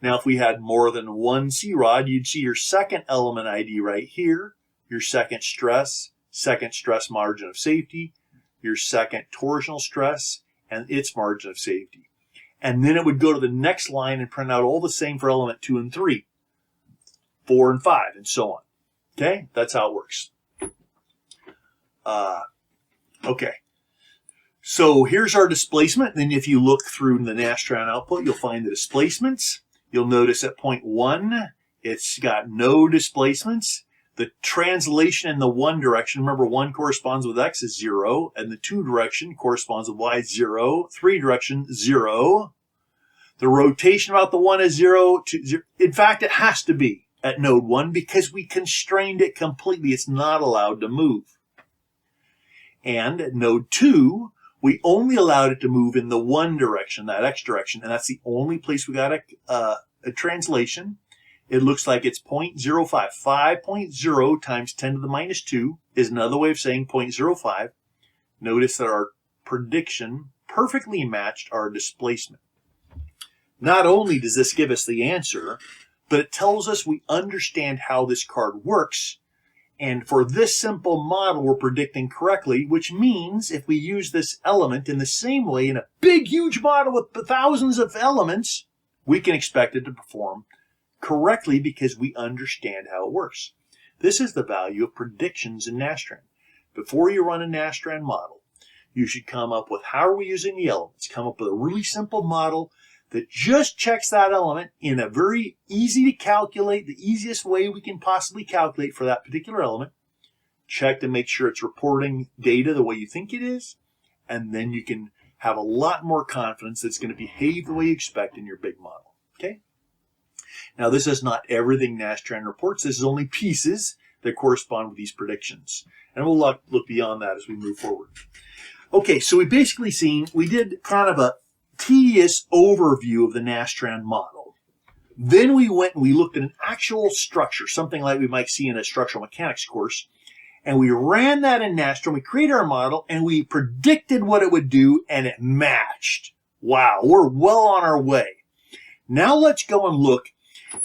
Now, if we had more than one CROD, you'd see your second element ID right here, your second stress margin of safety, your second torsional stress, and its margin of safety. And then it would go to the next line and print out all the same for element 2 and 3, 4 and 5, and so on. Okay? That's how it works. Okay. So here's our displacement. Then if you look through the NASTRAN output, you'll find the displacements. You'll notice at point 1, it's got no displacements. The translation in the 1 direction, remember 1 corresponds with x is 0, and the 2 direction corresponds with y is 0, 3 direction 0. The rotation about the 1 is 0 to 0. In fact, it has to be at node 1 because we constrained it completely. It's not allowed to move. And at node 2, we only allowed it to move in the 1 direction, that x direction, and that's the only place we got a translation. It looks like it's 0.05. 5.0 times 10 to the minus 2 is another way of saying 0.05. Notice that our prediction perfectly matched our displacement. Not only does this give us the answer, but it tells us we understand how this card works. And for this simple model, we're predicting correctly, which means if we use this element in the same way in a big, huge model with thousands of elements, we can expect it to perform correctly because we understand how it works. This is the value of predictions in NASTRAN. Before you run a NASTRAN model, you should come up with how are we using the elements. Come up with a really simple model that just checks that element in a very easy to calculate, the easiest way we can possibly calculate for that particular element. Check to make sure it's reporting data the way you think it is, and then you can have a lot more confidence that it's going to behave the way you expect in your big model. Okay? Now, this is not everything NASTRAN reports. This is only pieces that correspond with these predictions. And we'll look beyond that as we move forward. Okay, so we did kind of a tedious overview of the NASTRAN model. Then we went and we looked at an actual structure, something like we might see in a structural mechanics course, and we ran that in NASTRAN, we created our model, and we predicted what it would do, and it matched. Wow, we're well on our way. Now let's go and look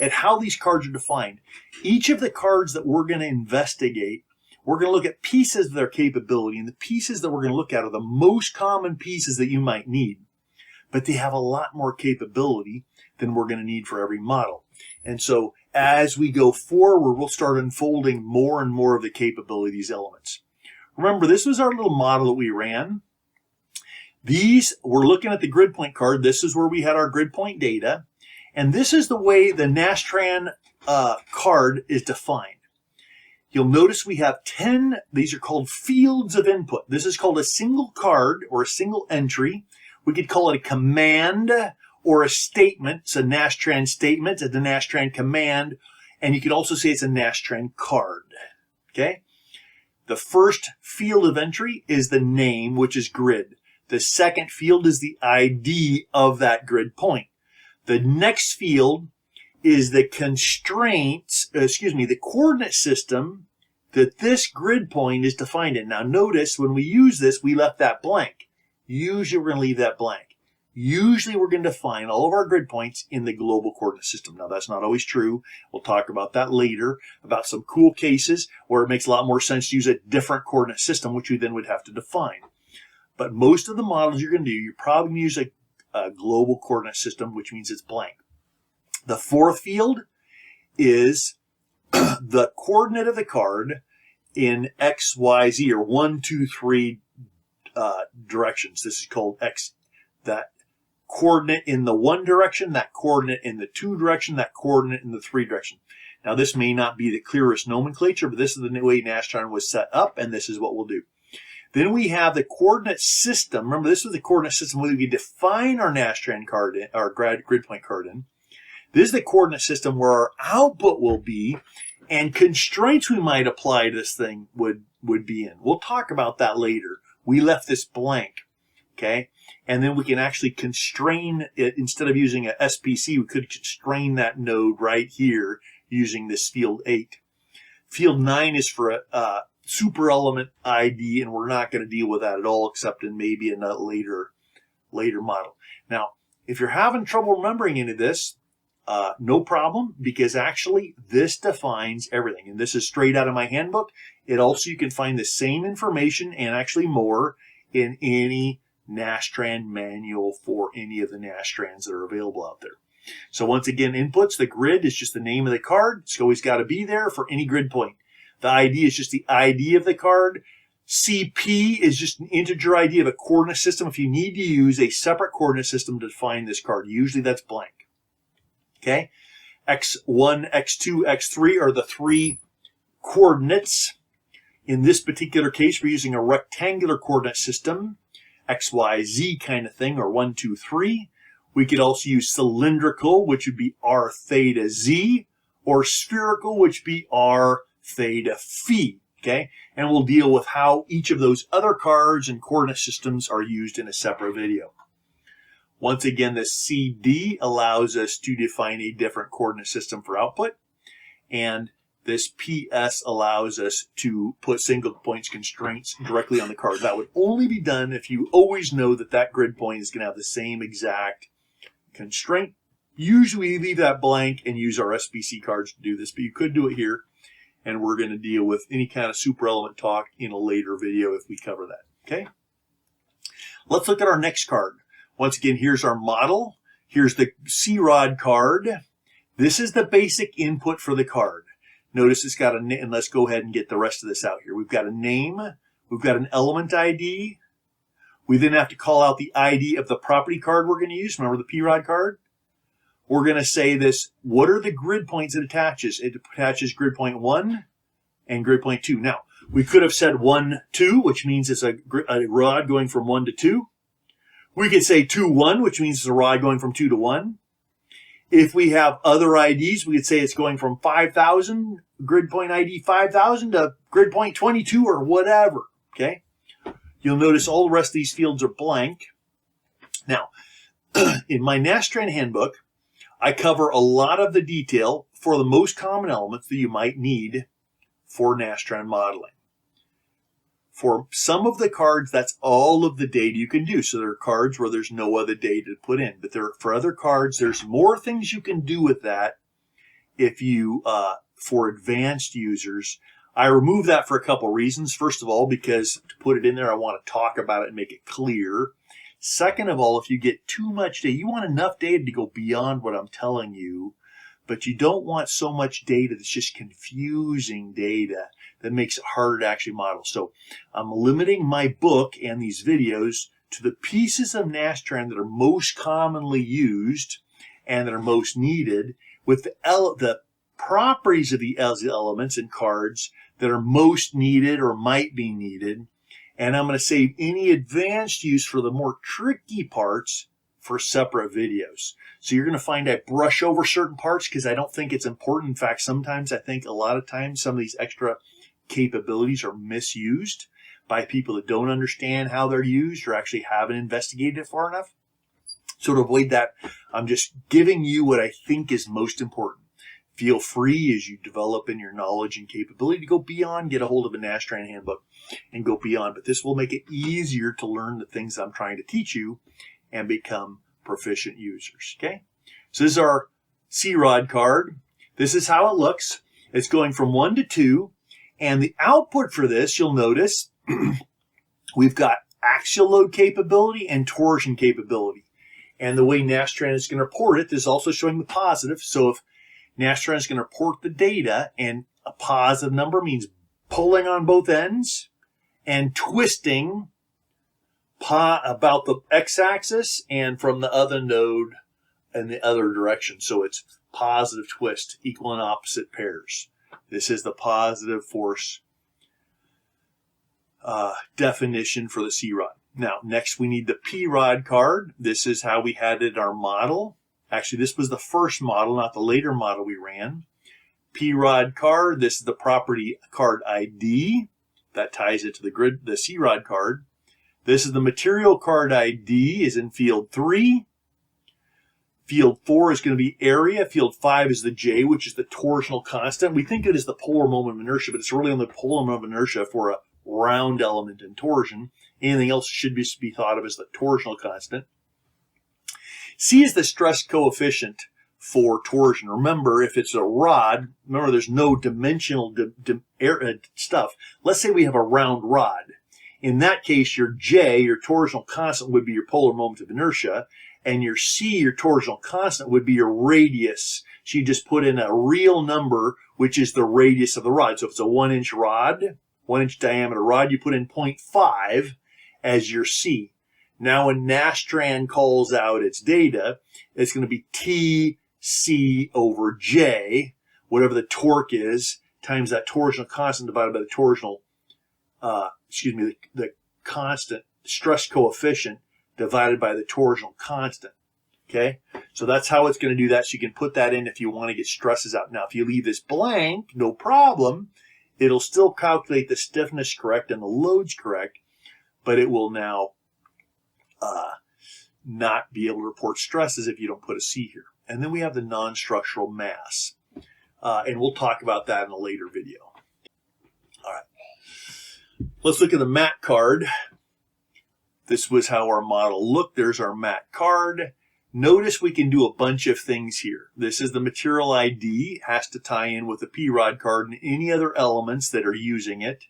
at how these cards are defined. Each of the cards that we're going to investigate, we're going to look at pieces of their capability, and the pieces that we're going to look at are the most common pieces that you might need. But they have a lot more capability than we're going to need for every model. And so as we go forward, we'll start unfolding more and more of the capability of these elements. Remember, this was our little model that we ran. We're looking at the grid point card. This is where we had our grid point data. And this is the way the NASTRAN card is defined. You'll notice we have 10, these are called fields of input. This is called a single card or a single entry. We could call it a command or a statement. It's a NASTRAN statement, it's a NASTRAN command, and you could also say it's a NASTRAN card. Okay? The first field of entry is the name, which is grid. The second field is the ID of that grid point. The next field is the constraints, the coordinate system that this grid point is defined in. Now notice when we use this, we left that blank. Usually we're going to leave that blank. Usually we're going to define all of our grid points in the global coordinate system. Now that's not always true. We'll talk about that later, about some cool cases where it makes a lot more sense to use a different coordinate system, which you then would have to define. But most of the models you're going to do, you're probably going to use a global coordinate system, which means it's blank. The fourth field is the coordinate of the card in X, Y, Z, or 1, 2, 3 directions. This is called X. That coordinate in the 1 direction, that coordinate in the 2 direction, that coordinate in the 3 direction. Now this may not be the clearest nomenclature, but this is the way NASTRAN was set up, and this is what we'll do. Then we have the coordinate system. Remember, this was the coordinate system where we define our NASTRAN card in, our grid point card in. This is the coordinate system where our output will be, and constraints we might apply to this thing would be in. We'll talk about that later. We left this blank, okay? And then we can actually constrain it. Instead of using a SPC, we could constrain that node right here using this field 8. Field 9 is for a super element ID, and we're not going to deal with that at all, except in maybe in a later model. Now, if you're having trouble remembering any of this, no problem, because actually this defines everything. And this is straight out of my handbook. It also, you can find the same information and actually more in any NASTRAN manual for any of the NASTRANs that are available out there. So once again, inputs, the grid is just the name of the card. It's always got to be there for any grid point. The ID is just the ID of the card. CP is just an integer ID of a coordinate system. If you need to use a separate coordinate system to define this card, usually that's blank. Okay? X1, X2, X3 are the 3 coordinates. In this particular case, we're using a rectangular coordinate system. X, Y, Z kind of thing, or 1, 2, 3. We could also use cylindrical, which would be R theta Z, or spherical, which would be R theta phi. Okay? And we'll deal with how each of those other cards and coordinate systems are used in a separate video. Once again, the CD allows us to define a different coordinate system for output, and this PS allows us to put single points constraints directly on the card. That would only be done if you always know that that grid point is going to have the same exact constraint. Usually we leave that blank and use our SPC cards to do this, but you could do it here, and we're going to deal with any kind of super element talk in a later video if we cover that. Okay? Let's look at our next card. Once again, here's our model. Here's the CROD card. This is the basic input for the card. Notice it's got a name, and let's go ahead and get the rest of this out here. We've got a name. We've got an element ID. We then have to call out the ID of the property card we're going to use. Remember the PROD card? We're going to say this, what are the grid points it attaches? It attaches grid point 1 and grid point 2. Now, we could have said 1, 2, which means it's a rod going from 1 to 2. We could say 2, 1, which means it's a rod going from 2 to 1. If we have other IDs, we could say it's going from 5,000, grid point ID 5,000 to grid point 22 or whatever, okay? You'll notice all the rest of these fields are blank. Now, in my NASTRAN handbook, I cover a lot of the detail for the most common elements that you might need for NASTRAN modeling. For some of the cards, that's all of the data you can do. So there are cards where there's no other data to put in. But for other cards, there's more things you can do with that if you, for advanced users. I remove that for a couple reasons. First of all, because to put it in there, I want to talk about it and make it clear. Second of all, if you get too much data, you want enough data to go beyond what I'm telling you, but you don't want so much data that's just confusing data that makes it harder to actually model. So I'm limiting my book and these videos to the pieces of NASTRAN that are most commonly used and that are most needed, with the properties of the elements and cards that are most needed or might be needed. And I'm going to save any advanced use for the more tricky parts for separate videos. So you're going to find I brush over certain parts because I don't think it's important. In fact, sometimes I think a lot of times some of these extra capabilities are misused. by people that don't understand how they're used or actually haven't investigated it far enough. So to avoid that, I'm just giving you what I think is most important. Feel free as you develop in your knowledge and capability to go beyond, get a hold of a NASTRAN handbook and go beyond. But this will make it easier to learn the things I'm trying to teach you and become proficient users. Okay? So this is our CROD card. This is how it looks. It's going from 1 to 2. And the output for this, you'll notice, we've got axial load capability and torsion capability. And the way NASTRAN is going to report it, this is also showing the positive. So if NASTRAN is going to report the data, and a positive number means pulling on both ends and twisting about the x-axis and from the other node in the other direction. So it's positive twist, equal and opposite pairs. This is the positive force definition for the CROD. Now, next we need the PROD card. This is how we had it in our model. Actually, this was the first model, not the later model we ran. PROD card, this is the property card ID. That ties it to the grid, the CROD card. This is the material card ID, is in field 3. Field 4 is going to be area. Field 5 is the J, which is the torsional constant. We think it is the polar moment of inertia, but it's really only the polar moment of inertia for a round element in torsion. Anything else should be thought of as the torsional constant. C is the stress coefficient for torsion. Remember, if it's a rod, remember there's no dimensional stuff. Let's say we have a round rod. In that case, your J, your torsional constant, would be your polar moment of inertia, and your C, your torsional constant, would be your radius. So you just put in a real number, which is the radius of the rod. So if it's a 1-inch rod, 1-inch diameter rod, you put in 0.5 as your C. Now when NASTRAN calls out its data, it's going to be TC over J, whatever the torque is, times that torsional constant divided by the torsional, the constant stress coefficient divided by the torsional constant. Okay, so that's how it's going to do that. So you can put that in if you want to get stresses out. Now, if you leave this blank, no problem. It'll still calculate the stiffness correct and the loads correct, but it will now not be able to report stresses if you don't put a C here. And then we have the non-structural mass. And we'll talk about that in a later video. All right. Let's look at the MAT card. This was how our model looked. There's our MAT card. Notice we can do a bunch of things here. This is the material ID. It has to tie in with the PROD card and any other elements that are using it.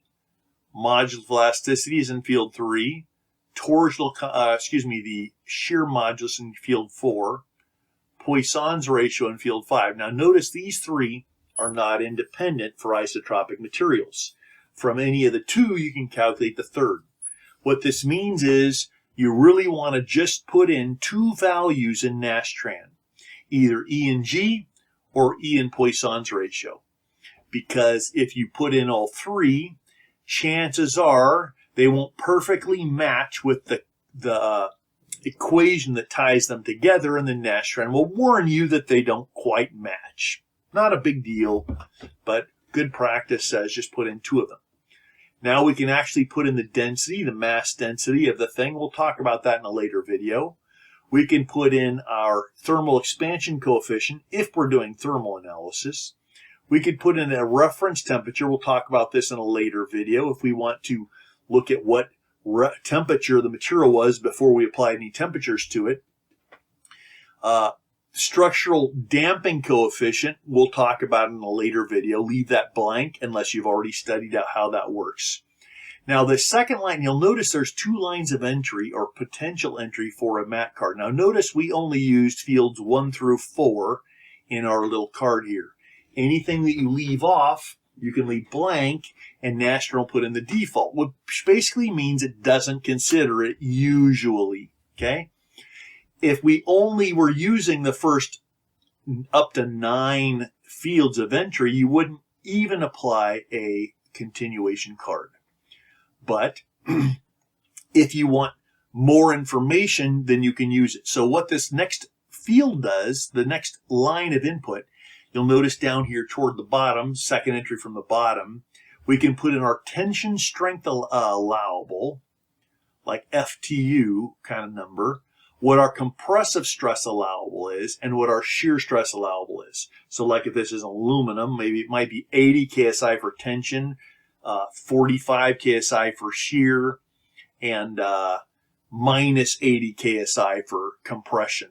Modulus of elasticity is in field 3. Torsional, the shear modulus in field 4. Poisson's ratio in field 5. Now notice these three are not independent for isotropic materials. From any of the two, you can calculate the third. What this means is you really want to just put in two values in NASTRAN, either E and G or E and Poisson's ratio. Because if you put in all three, chances are they won't perfectly match with the equation that ties them together, and then NASTRAN will warn you that they don't quite match. Not a big deal, but good practice says just put in two of them. Now we can actually put in the density, the mass density of the thing. We'll talk about that in a later video. We can put in our thermal expansion coefficient if we're doing thermal analysis. We could put in a reference temperature. We'll talk about this in a later video if we want to look at what temperature the material was before we applied any temperatures to it. Structural damping coefficient, we'll talk about in a later video. Leave that blank unless you've already studied out how that works. Now the second line, you'll notice there's two lines of entry or potential entry for a MAT card. Now notice we only used fields 1 through 4 in our little card here. Anything that you leave off, you can leave blank, and NASTRAN will put in the default, which basically means it doesn't consider it usually, okay? If we only were using the first up to 9 fields of entry, you wouldn't even apply a continuation card. But if you want more information, then you can use it. So what this next field does, the next line of input, you'll notice down here toward the bottom, second entry from the bottom, We can put in our tension strength allowable, like FTU kind of number, what our compressive stress allowable is, and what our shear stress allowable is. So like if this is aluminum, maybe it might be 80 KSI for tension, 45 KSI for shear, and minus 80 KSI for compression.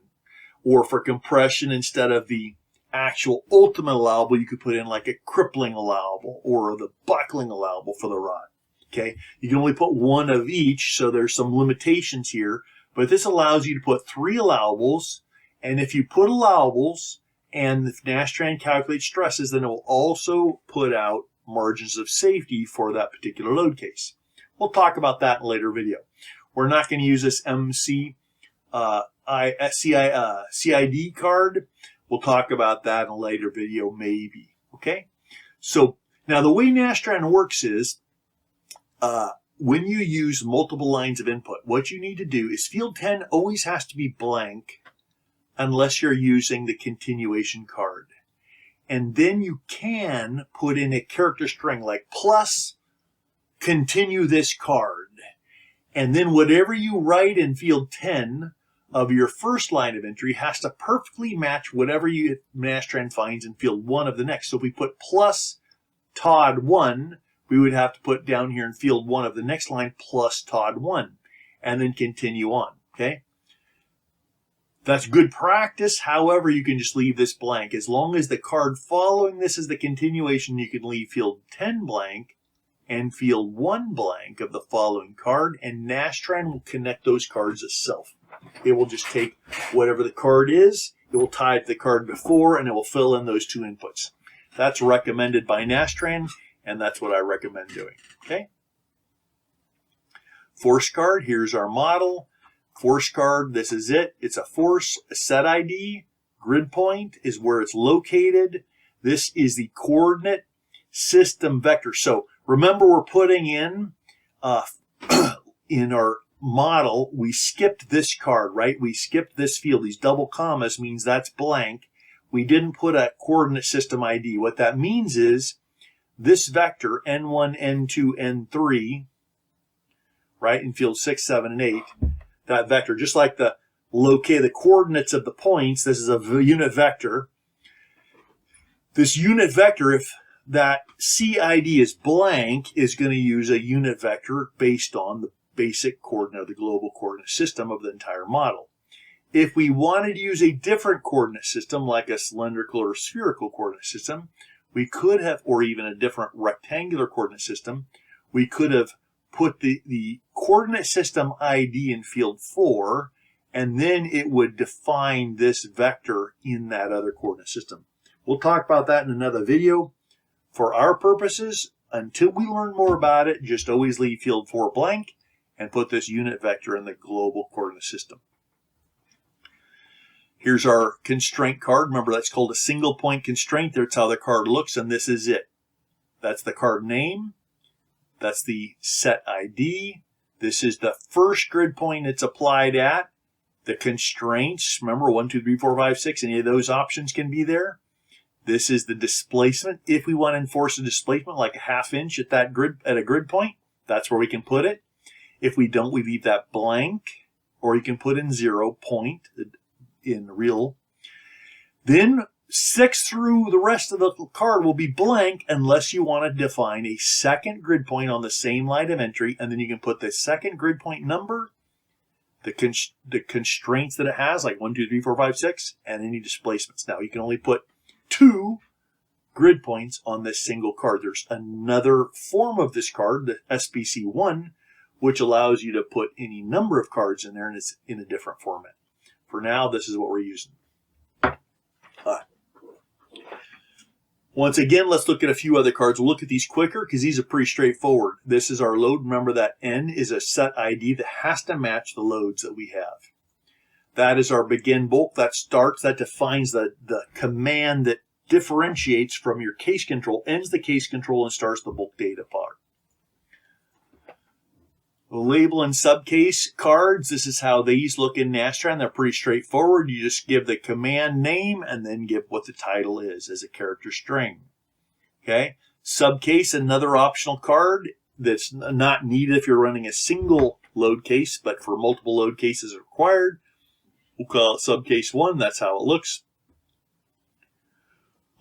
Or for compression, instead of the actual ultimate allowable, you could put in like a crippling allowable or the buckling allowable for the rod. Okay, you can only put one of each, so there's some limitations here, but this allows you to put 3 allowables, and if you put allowables and if NASTRAN calculates stresses, then it will also put out margins of safety for that particular load case. We'll talk about that in a later video. We're not going to use this CID card. We'll talk about that in a later video, maybe. Okay? So now the way NASTRAN works is when you use multiple lines of input, what you need to do is field 10 always has to be blank unless you're using the continuation card. And then you can put in a character string like plus continue this card. And then whatever you write in field 10 of your first line of entry has to perfectly match whatever NASTRAN finds in field 1 of the next. So if we put plus Todd 1, we would have to put down here in field 1 of the next line plus Todd 1 and then continue on. Okay? That's good practice. However, you can just leave this blank. As long as the card following this is the continuation, you can leave field 10 blank and field 1 blank of the following card, and NASTRAN will connect those cards itself. It will just take whatever the card is, it will tie it to the card before, and it will fill in those 2 inputs. That's recommended by NASTRAN, and that's what I recommend doing. Okay? Force card, here's our model. Force card, this is it. It's a force, a set ID. Grid point is where it's located. This is the coordinate system vector. So remember, we're putting in our model, we skipped this card, right? We skipped this field. These double commas means that's blank. We didn't put a coordinate system ID. What that means is this vector, N1, N2, N3, right, in field 6, 7, and 8, that vector, just like the coordinates of the points, this is a unit vector. This unit vector, if that CID is blank, is going to use a unit vector based on the basic coordinate of the global coordinate system of the entire model. If we wanted to use a different coordinate system, like a cylindrical or spherical coordinate system, we could have, or even a different rectangular coordinate system, we could have put the coordinate system ID in field 4, and then it would define this vector in that other coordinate system. We'll talk about that in another video. For our purposes, until we learn more about it, just always leave field 4 blank and put this unit vector in the global coordinate system. Here's our constraint card. Remember, that's called a single point constraint. That's how the card looks, and this is it. That's the card name. That's the set ID. This is the first grid point it's applied at. The constraints, remember, 1, 2, 3, 4, 5, 6, any of those options can be there. This is the displacement. If we want to enforce a displacement like a ½ inch at that grid, at a grid point, that's where we can put it. If we don't, we leave that blank, or you can put in 0 point in real. Then 6 through the rest of the card will be blank unless you want to define a second grid point on the same line of entry, and then you can put the second grid point number, the constraints that it has, like 1, 2, 3, 4, 5, 6, and any displacements. Now, you can only put 2 grid points on this single card. There's another form of this card, the SPC1, which allows you to put any number of cards in there, and it's in a different format. For now, this is what we're using. Once again, let's look at a few other cards. We'll look at these quicker because these are pretty straightforward. This is our load. Remember that N is a set ID that has to match the loads that we have. That is our begin bulk. That defines the command that differentiates from your case control, ends the case control, and starts the bulk data part. The label and subcase cards, this is how these look in NASTRAN. They're pretty straightforward. You just give the command name and then give what the title is as a character string. Okay? Subcase, another optional card that's not needed if you're running a single load case, but for multiple load cases required. We'll call it Subcase 1. That's how it looks.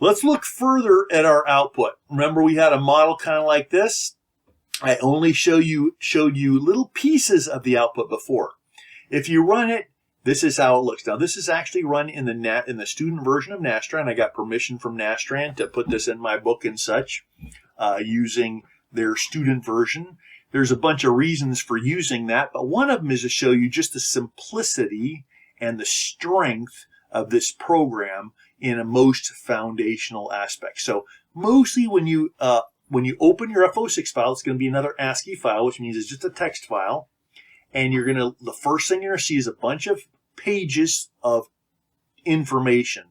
Let's look further at our output. Remember, we had a model kind of like this. I only showed you little pieces of the output before. If you run it, this is how it looks. Now, this is actually run in the student version of NASTRAN. I got permission from NASTRAN to put this in my book and such, using their student version. There's a bunch of reasons for using that, but one of them is to show you just the simplicity and the strength of this program in a most foundational aspect. So mostly when you open your F06 file, it's going to be another ASCII file, which means it's just a text file. And the first thing you're going to see is a bunch of pages of information,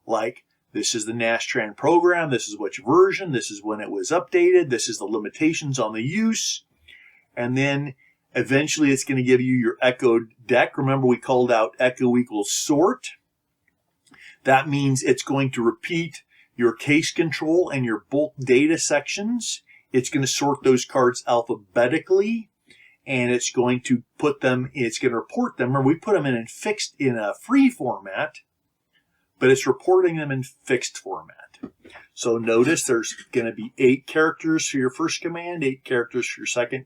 like this is the NASTRAN program, this is which version, this is when it was updated, this is the limitations on the use, and then eventually it's going to give you your echoed deck. Remember, we called out echo equals sort. That means it's going to repeat your case control and your bulk data sections. It's going to sort those cards alphabetically, and it's going to report them. Remember, we put them in a free format, but it's reporting them in fixed format. So notice there's going to be 8 characters for your first command, 8 characters for your second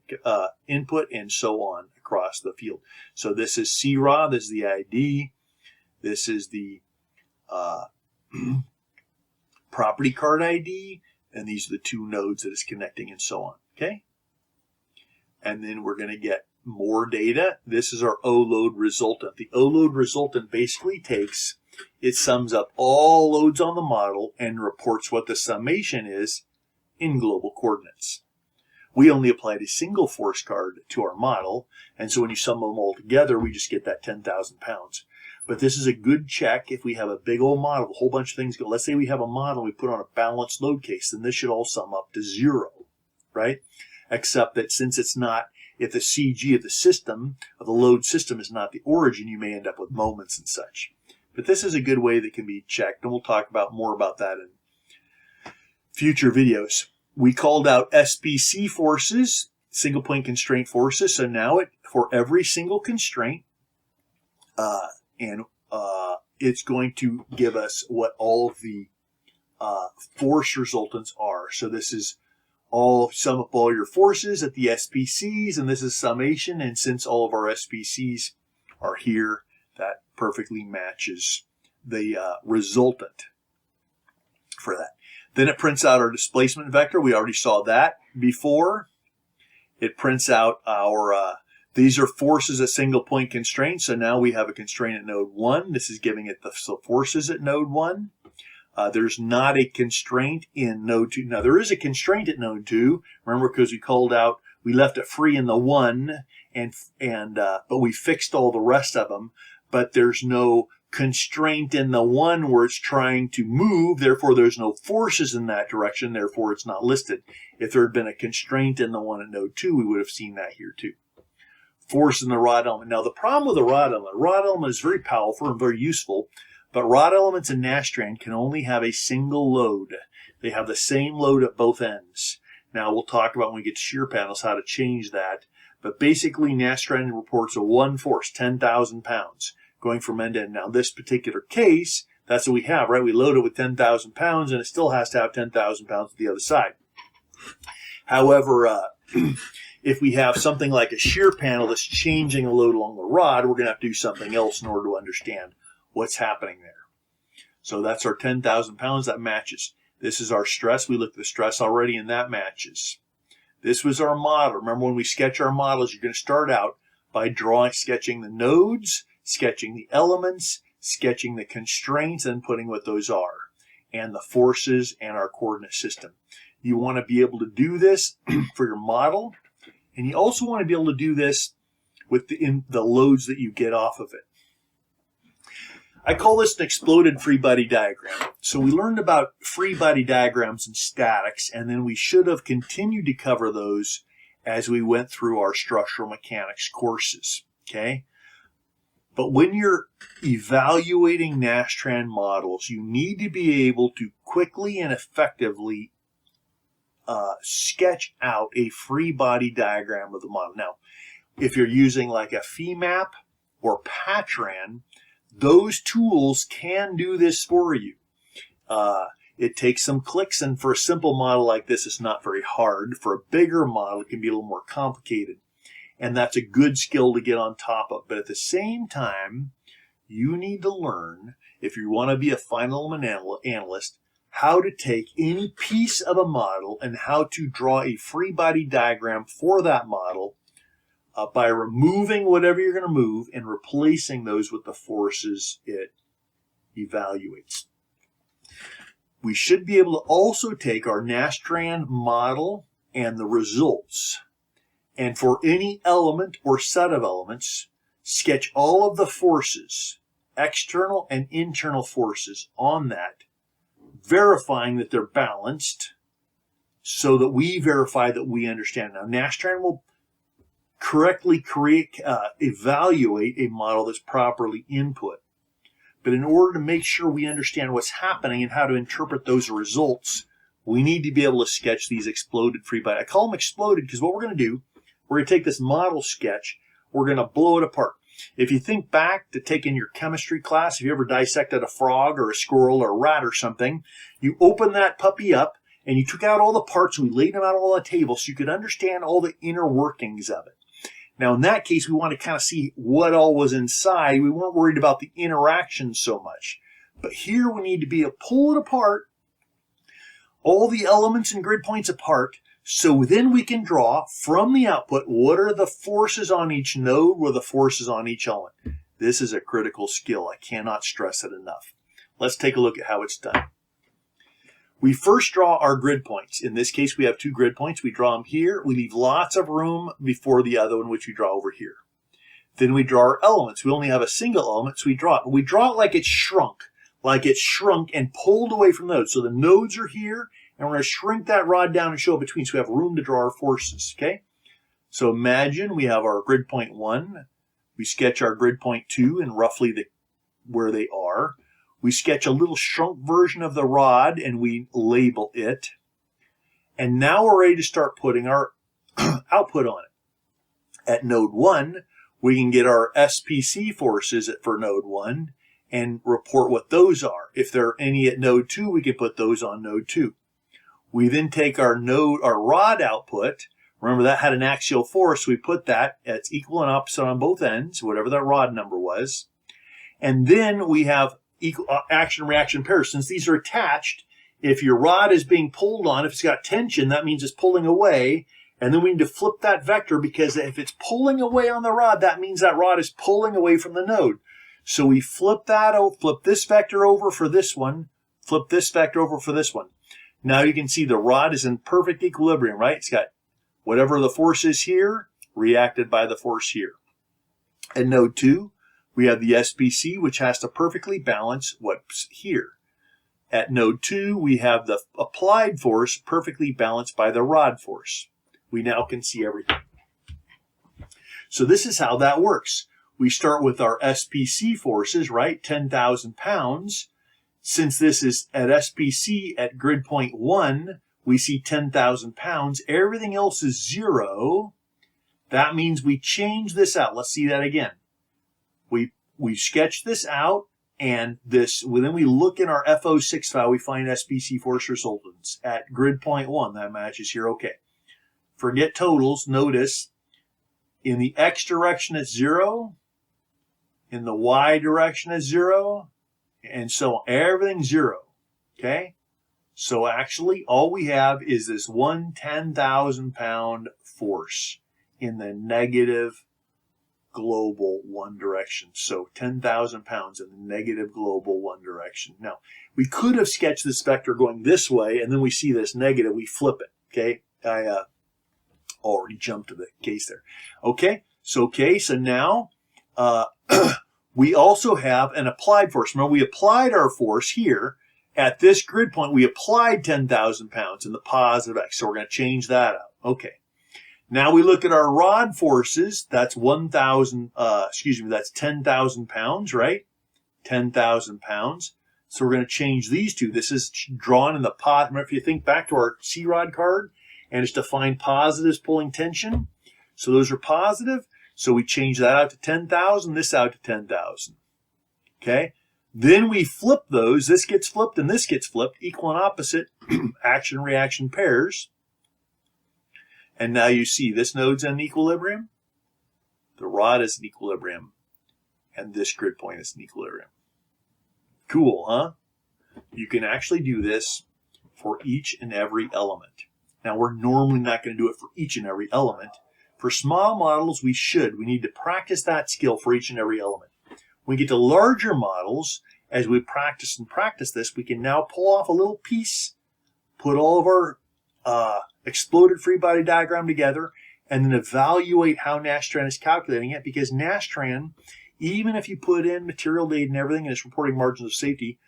input, and so on across the field. So this is CROD, this is the ID, this is the property card ID, and these are the 2 nodes that it's connecting, and so on. Okay? And then we're going to get more data. This is our O-load resultant. The O-load resultant basically it sums up all loads on the model and reports what the summation is in global coordinates. We only applied a single force card to our model, and so when you sum them all together, we just get that 10,000 pounds. But this is a good check if we have a big old model, a whole bunch of things go. Let's say we have a model we put on a balanced load case, then this should all sum up to 0, right? Except that since it's not, if the CG of the system, of the load system is not the origin, you may end up with moments and such. But this is a good way that can be checked, and we'll talk more about that in future videos. We called out SPC forces, single point constraint forces, so now for every single constraint, it's going to give us what all of the force resultants are. So this is sum up all your forces at the SPCs, and this is summation, and since all of our SPCs are here, that perfectly matches the resultant for that. Then it prints out our displacement vector. We already saw that before. It prints out our, these are forces at single point constraints. So now we have a constraint at node 1. This is giving it the forces at node 1. There's not a constraint in node 2. Now there is a constraint at node 2. Remember, because we left it free in the 1, but we fixed all the rest of them. But there's no constraint in the 1 where it's trying to move, therefore there's no forces in that direction, therefore it's not listed. If there had been a constraint in the 1 at node 2, we would have seen that here too. Force in the rod element. Now the problem with the rod element is very powerful and very useful, but rod elements in NASTRAN can only have a single load. They have the same load at both ends. Now we'll talk about when we get to shear panels how to change that, but basically NASTRAN reports a 1 force, 10,000 pounds. Going from end to end. Now, this particular case, that's what we have, right? We load it with 10,000 pounds, and it still has to have 10,000 pounds at the other side. However, if we have something like a shear panel that's changing a load along the rod, we're going to have to do something else in order to understand what's happening there. So that's our 10,000 pounds. That matches. This is our stress. We looked at the stress already, and that matches. This was our model. Remember, when we sketch our models, you're going to start out by sketching the nodes, sketching the elements, sketching the constraints, and putting what those are, and the forces and our coordinate system. You want to be able to do this for your model, and you also want to be able to do this with the loads that you get off of it. I call this an exploded free body diagram. So we learned about free body diagrams and statics, and then we should have continued to cover those as we went through our structural mechanics courses, okay? But when you're evaluating NASTRAN models, you need to be able to quickly and effectively sketch out a free body diagram of the model. Now, if you're using like a FEMAP or PATRAN, those tools can do this for you. It takes some clicks, and for a simple model like this, it's not very hard. For a bigger model, it can be a little more complicated, and that's a good skill to get on top of. But at the same time, you need to learn, if you want to be a finite element analyst, how to take any piece of a model and how to draw a free body diagram for that model by removing whatever you're going to move and replacing those with the forces it evaluates. We should be able to also take our NASTRAN model and the results, and for any element or set of elements, sketch all of the forces, external and internal forces on that, verifying that they're balanced so that we verify that we understand. Now, NASTRAN will correctly evaluate a model that's properly input. But in order to make sure we understand what's happening and how to interpret those results, we need to be able to sketch these exploded free body. I call them exploded because what we're going to do, we're going to take this model sketch, we're going to blow it apart. If you think back to taking your chemistry class, if you ever dissected a frog or a squirrel or a rat or something, you open that puppy up and you took out all the parts and we laid them out all on the table so you could understand all the inner workings of it. Now, in that case, we want to kind of see what all was inside. We weren't worried about the interaction so much. But here we need to be able to pull it apart, all the elements and grid points apart, so then we can draw from the output what are the forces on each node, what are the forces on each element. This is a critical skill. I cannot stress it enough. Let's take a look at how it's done. We first draw our grid points. In this case, we have 2 grid points. We draw them here. We leave lots of room before the other one, which we draw over here. Then we draw our elements. We only have a single element, so we draw it. But we draw it like it's shrunk and pulled away from nodes. So the nodes are here, and we're going to shrink that rod down and show it between so we have room to draw our forces, okay? So imagine we have our grid point 1. We sketch our grid point 2 and roughly where they are. We sketch a little shrunk version of the rod and we label it. And now we're ready to start putting our output on it. At node 1, we can get our SPC forces for node 1 and report what those are. If there are any at node 2, we can put those on node 2. We then take our rod output. Remember that had an axial force. We put that, it's equal and opposite on both ends, whatever that rod number was. And then we have equal action-reaction pairs. Since these are attached, if your rod is being pulled on, if it's got tension, that means it's pulling away. And then we need to flip that vector because if it's pulling away on the rod, that means that rod is pulling away from the node. So we flip this vector over for this one, flip this vector over for this one. Now you can see the rod is in perfect equilibrium, right? It's got whatever the force is here, reacted by the force here. At node 2, we have the SPC, which has to perfectly balance what's here. At node 2, we have the applied force perfectly balanced by the rod force. We now can see everything. So this is how that works. We start with our SPC forces, right? 10,000 pounds. Since this is at SPC at grid point 1, we see 10,000 pounds. Everything else is 0. That means we change this out. Let's see that again. We sketch this out, and then we look in our FO6 file, we find SPC force resultants at grid point 1. That matches here. Okay. Forget totals. Notice in the X direction it's 0, in the Y direction it's 0, and so on. Everything's 0. Okay? So actually, all we have is this 10,000 pound force in the negative global 1 direction. So 10,000 pounds in the negative global 1 direction. Now, we could have sketched this vector going this way, and then we see this negative, we flip it. Okay? I already jumped to the case there. Okay? So now we also have an applied force. Remember, we applied our force here. At this grid point, we applied 10,000 pounds in the positive X. So we're going to change that out. Okay. Now we look at our rod forces. That's 10,000 pounds, right? 10,000 pounds. So we're going to change these two. This is drawn in the pot. Remember, if you think back to our CROD card, and it's to find positives pulling tension. So those are positive. So we change that out to 10,000, this out to 10,000. Okay? Then we flip those. This gets flipped and this gets flipped, equal and opposite action-reaction pairs. And now you see this node's in equilibrium, the rod is in equilibrium, and this grid point is in equilibrium. Cool, huh? You can actually do this for each and every element. Now, we're normally not going to do it for each and every element. For small models, we should. We need to practice that skill for each and every element. When we get to larger models, as we practice and practice this, we can now pull off a little piece, put all of our exploded free body diagram together, and then evaluate how NASTRAN is calculating it, because NASTRAN, even if you put in material data and everything and it's reporting margins of safety,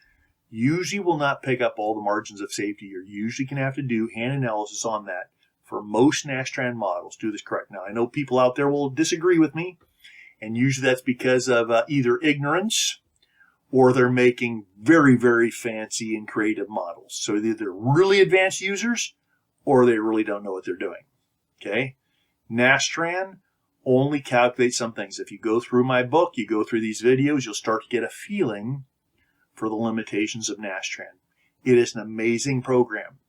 usually will not pick up all the margins of safety. You're usually going to have to do hand analysis on that for most NASTRAN models. Do this correct. Now, I know people out there will disagree with me, and usually that's because of either ignorance or they're making very, very fancy and creative models. So either they're really advanced users or they really don't know what they're doing. Okay? NASTRAN only calculates some things. If you go through my book, you go through these videos, you'll start to get a feeling for the limitations of NASTRAN. It is an amazing program,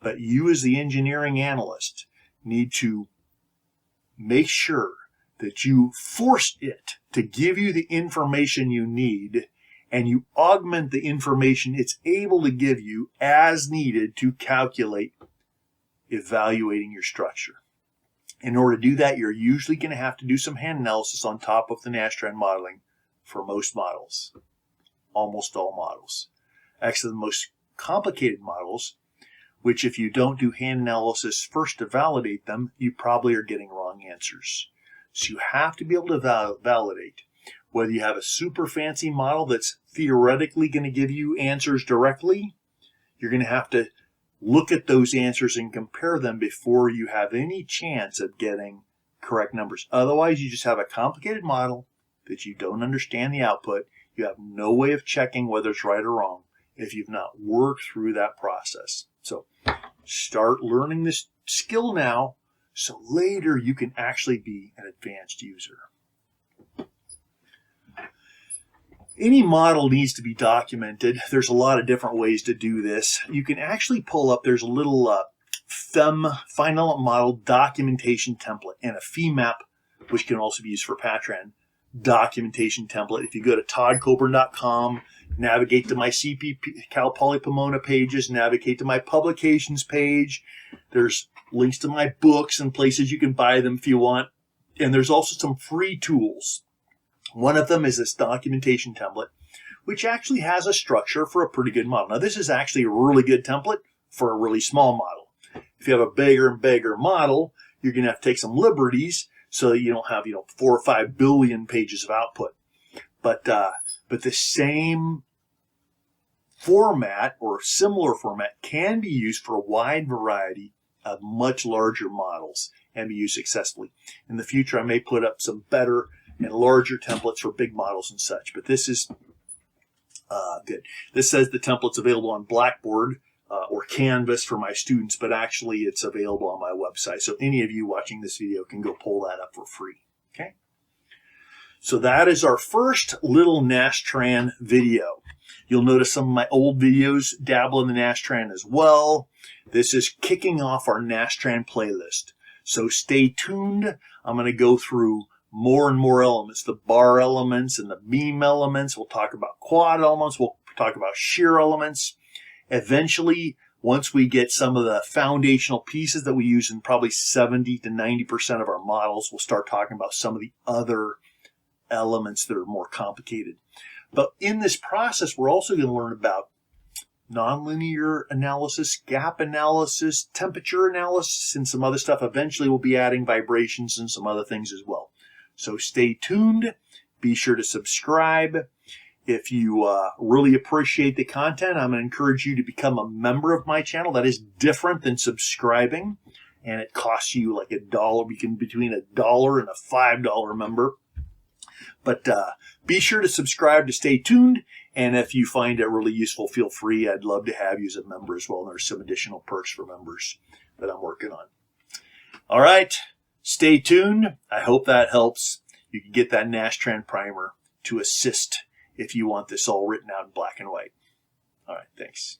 but you as the engineering analyst need to make sure that you force it to give you the information you need, and you augment the information it's able to give you as needed to calculate evaluating your structure. In order to do that, you're usually going to have to do some hand analysis on top of the NASTRAN modeling for most models. Almost all models. Actually, the most complicated models, which if you don't do hand analysis first to validate them, you probably are getting wrong answers. So you have to be able to validate whether you have a super fancy model that's theoretically going to give you answers directly. You're going to have to look at those answers and compare them before you have any chance of getting correct numbers. Otherwise, you just have a complicated model that you don't understand the output. You have no way of checking whether it's right or wrong if you've not worked through that process. So start learning this skill now so later you can actually be an advanced user. Any model needs to be documented. There's a lot of different ways to do this. You can actually pull up, there's a little FEM, Finite Element Model documentation template, and a FEMAP, which can also be used for Patran, documentation template. If you go to toddcoburn.com, navigate to my CP Cal Poly Pomona pages, navigate to my publications page. There's links to my books and places you can buy them if you want. And there's also some free tools. One of them is this documentation template, which actually has a structure for a pretty good model. Now, this is actually a really good template for a really small model. If you have a bigger and bigger model, you're going to have to take some liberties so that you don't have 4 or 5 billion pages of output. But the same format or similar format can be used for a wide variety of much larger models and be used successfully. In the future, I may put up some better and larger templates for big models and such, but this is good. This says the template's available on Blackboard or Canvas for my students, but actually it's available on my website. So any of you watching this video can go pull that up for free. Okay. So that is our first little NASTRAN video. You'll notice some of my old videos dabble in the NASTRAN as well. This is kicking off our NASTRAN playlist. So stay tuned. I'm going to go through more and more elements, the bar elements and the beam elements. We'll talk about quad elements. We'll talk about shear elements. Eventually, once we get some of the foundational pieces that we use in probably 70 to 90% of our models, we'll start talking about some of the other elements that are more complicated. But in this process, we're also going to learn about nonlinear analysis, gap analysis, temperature analysis, and some other stuff. Eventually, we'll be adding vibrations and some other things as well. So stay tuned. Be sure to subscribe. If you really appreciate the content, I'm going to encourage you to become a member of my channel. That is different than subscribing, and it costs you like $1, between $1 and a $5 member. But be sure to subscribe to stay tuned, And if you find it really useful, feel free. I'd love to have you as a member as well. There's some additional perks for members that I'm working on. All right, stay tuned. I hope that helps. You can get that NASTRAN primer to assist if you want this all written out in black and white. All right, thanks.